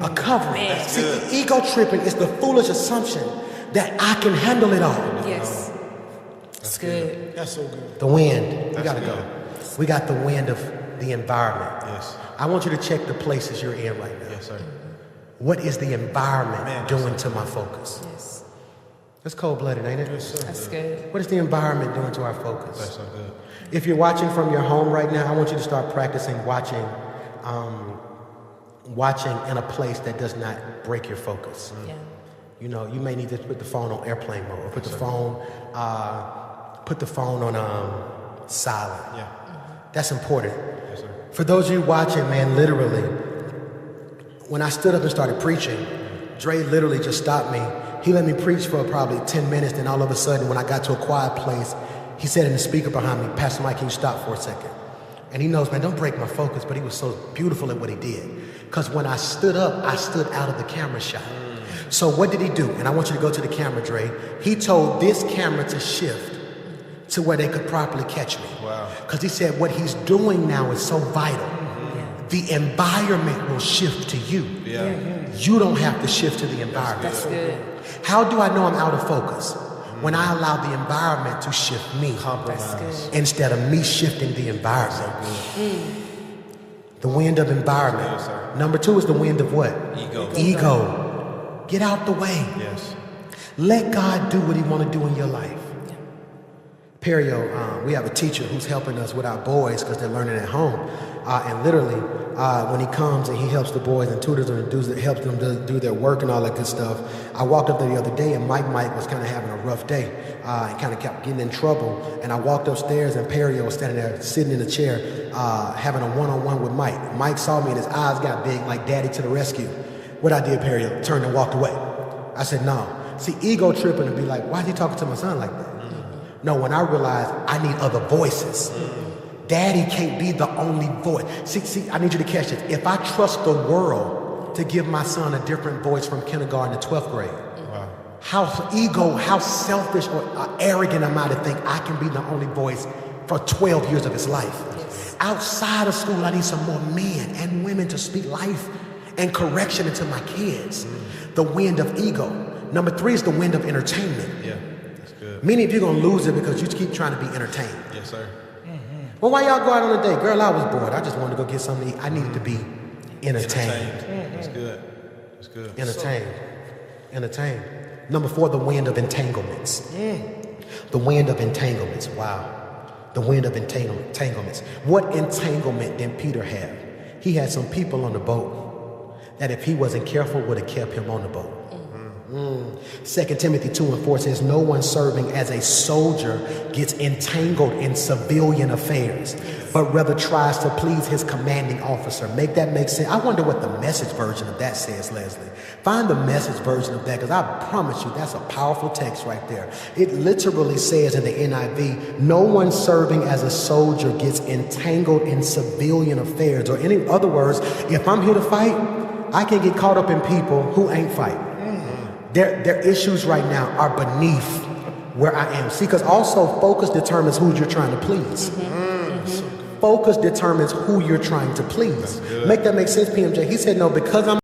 Speaker 1: a covering. See, ego tripping is the foolish assumption that I can handle it all.
Speaker 3: That's good.
Speaker 4: That's so good.
Speaker 1: The wind. We got to go. We got the wind of the environment. I want you to check the places you're in right now. What is the environment doing to my focus? That's cold-blooded, ain't it?
Speaker 3: That's good.
Speaker 1: What is the environment doing to our focus?
Speaker 5: That's so good.
Speaker 1: If you're watching from your home right now, I want you to start practicing watching in a place that does not break your focus. You know, you may need to put the phone on airplane mode, or put the phone on silent. That's important. For those of you watching, man, literally, when I stood up and started preaching, Dre literally just stopped me. He let me preach for probably 10 minutes, and all of a sudden, when I got to a quiet place, he said in the speaker behind me, Pastor Mike, can you stop for a second? And he knows, man, don't break my focus, but he was so beautiful at what he did. Because when I stood up, I stood out of the camera shot. So what did he do? And I want you to go to the camera, Dre. He told this camera to shift to where they could properly catch me. Because he said what he's doing now is so vital. The environment will shift to you. You don't have to shift to the environment.
Speaker 3: That's good.
Speaker 1: How do I know I'm out of focus? When I allow the environment to shift me instead of me shifting the environment. The wind of environment. Number 2 is the wind of what? Ego. Get out the way. Let God do what he want to do in your life. Perio, we have a teacher who's helping us with our boys because they're learning at home. And literally, when he comes and he helps the boys and tutors them and helps them do their work and all that good stuff, I walked up there the other day and Mike was kind of having a rough day and kind of kept getting in trouble. And I walked upstairs and Perio was standing there, sitting in a chair, having a one-on-one with Mike. Mike saw me and his eyes got big like daddy to the rescue. What I did, Perio, turned and walked away. I said, no. See, ego tripping and be like, why is he talking to my son like that? No, when I realized I need other voices. Daddy can't be the only voice. See, I need you to catch this. If I trust the world to give my son a different voice from kindergarten to 12th grade, how selfish or arrogant am I to think I can be the only voice for 12 years of his life? Yes. Outside of school, I need some more men and women to speak life and correction into my kids. The wind of ego. Number 3 is the wind of entertainment.
Speaker 2: Yeah, that's good.
Speaker 1: Many of you are going to lose it because you keep trying to be entertained.
Speaker 2: Yes, sir.
Speaker 1: Well, why y'all go out on a date? Girl, I was bored. I just wanted to go get something to eat. I needed to be entertained.
Speaker 2: That's good. That's good.
Speaker 1: Entertained. Number 4, the wind of entanglements. The wind of entanglements. Wow. The wind of entanglements. What entanglement did Peter have? He had some people on the boat that if he wasn't careful would have kept him on the boat. 2 Timothy 2:4 says, no one serving as a soldier gets entangled in civilian affairs, but rather tries to please his commanding officer. Make that make sense? I wonder what the Message version of that says, Leslie. Find the Message version of that, because I promise you that's a powerful text right there. It literally says in the NIV, no one serving as a soldier gets entangled in civilian affairs. Or in other words, if I'm here to fight, I can get caught up in people who ain't fighting. Their issues right now are beneath where I am. See, because also focus determines who you're trying to please. Focus determines who you're trying to please. Make that make sense, PMJ? He said, no, because I'm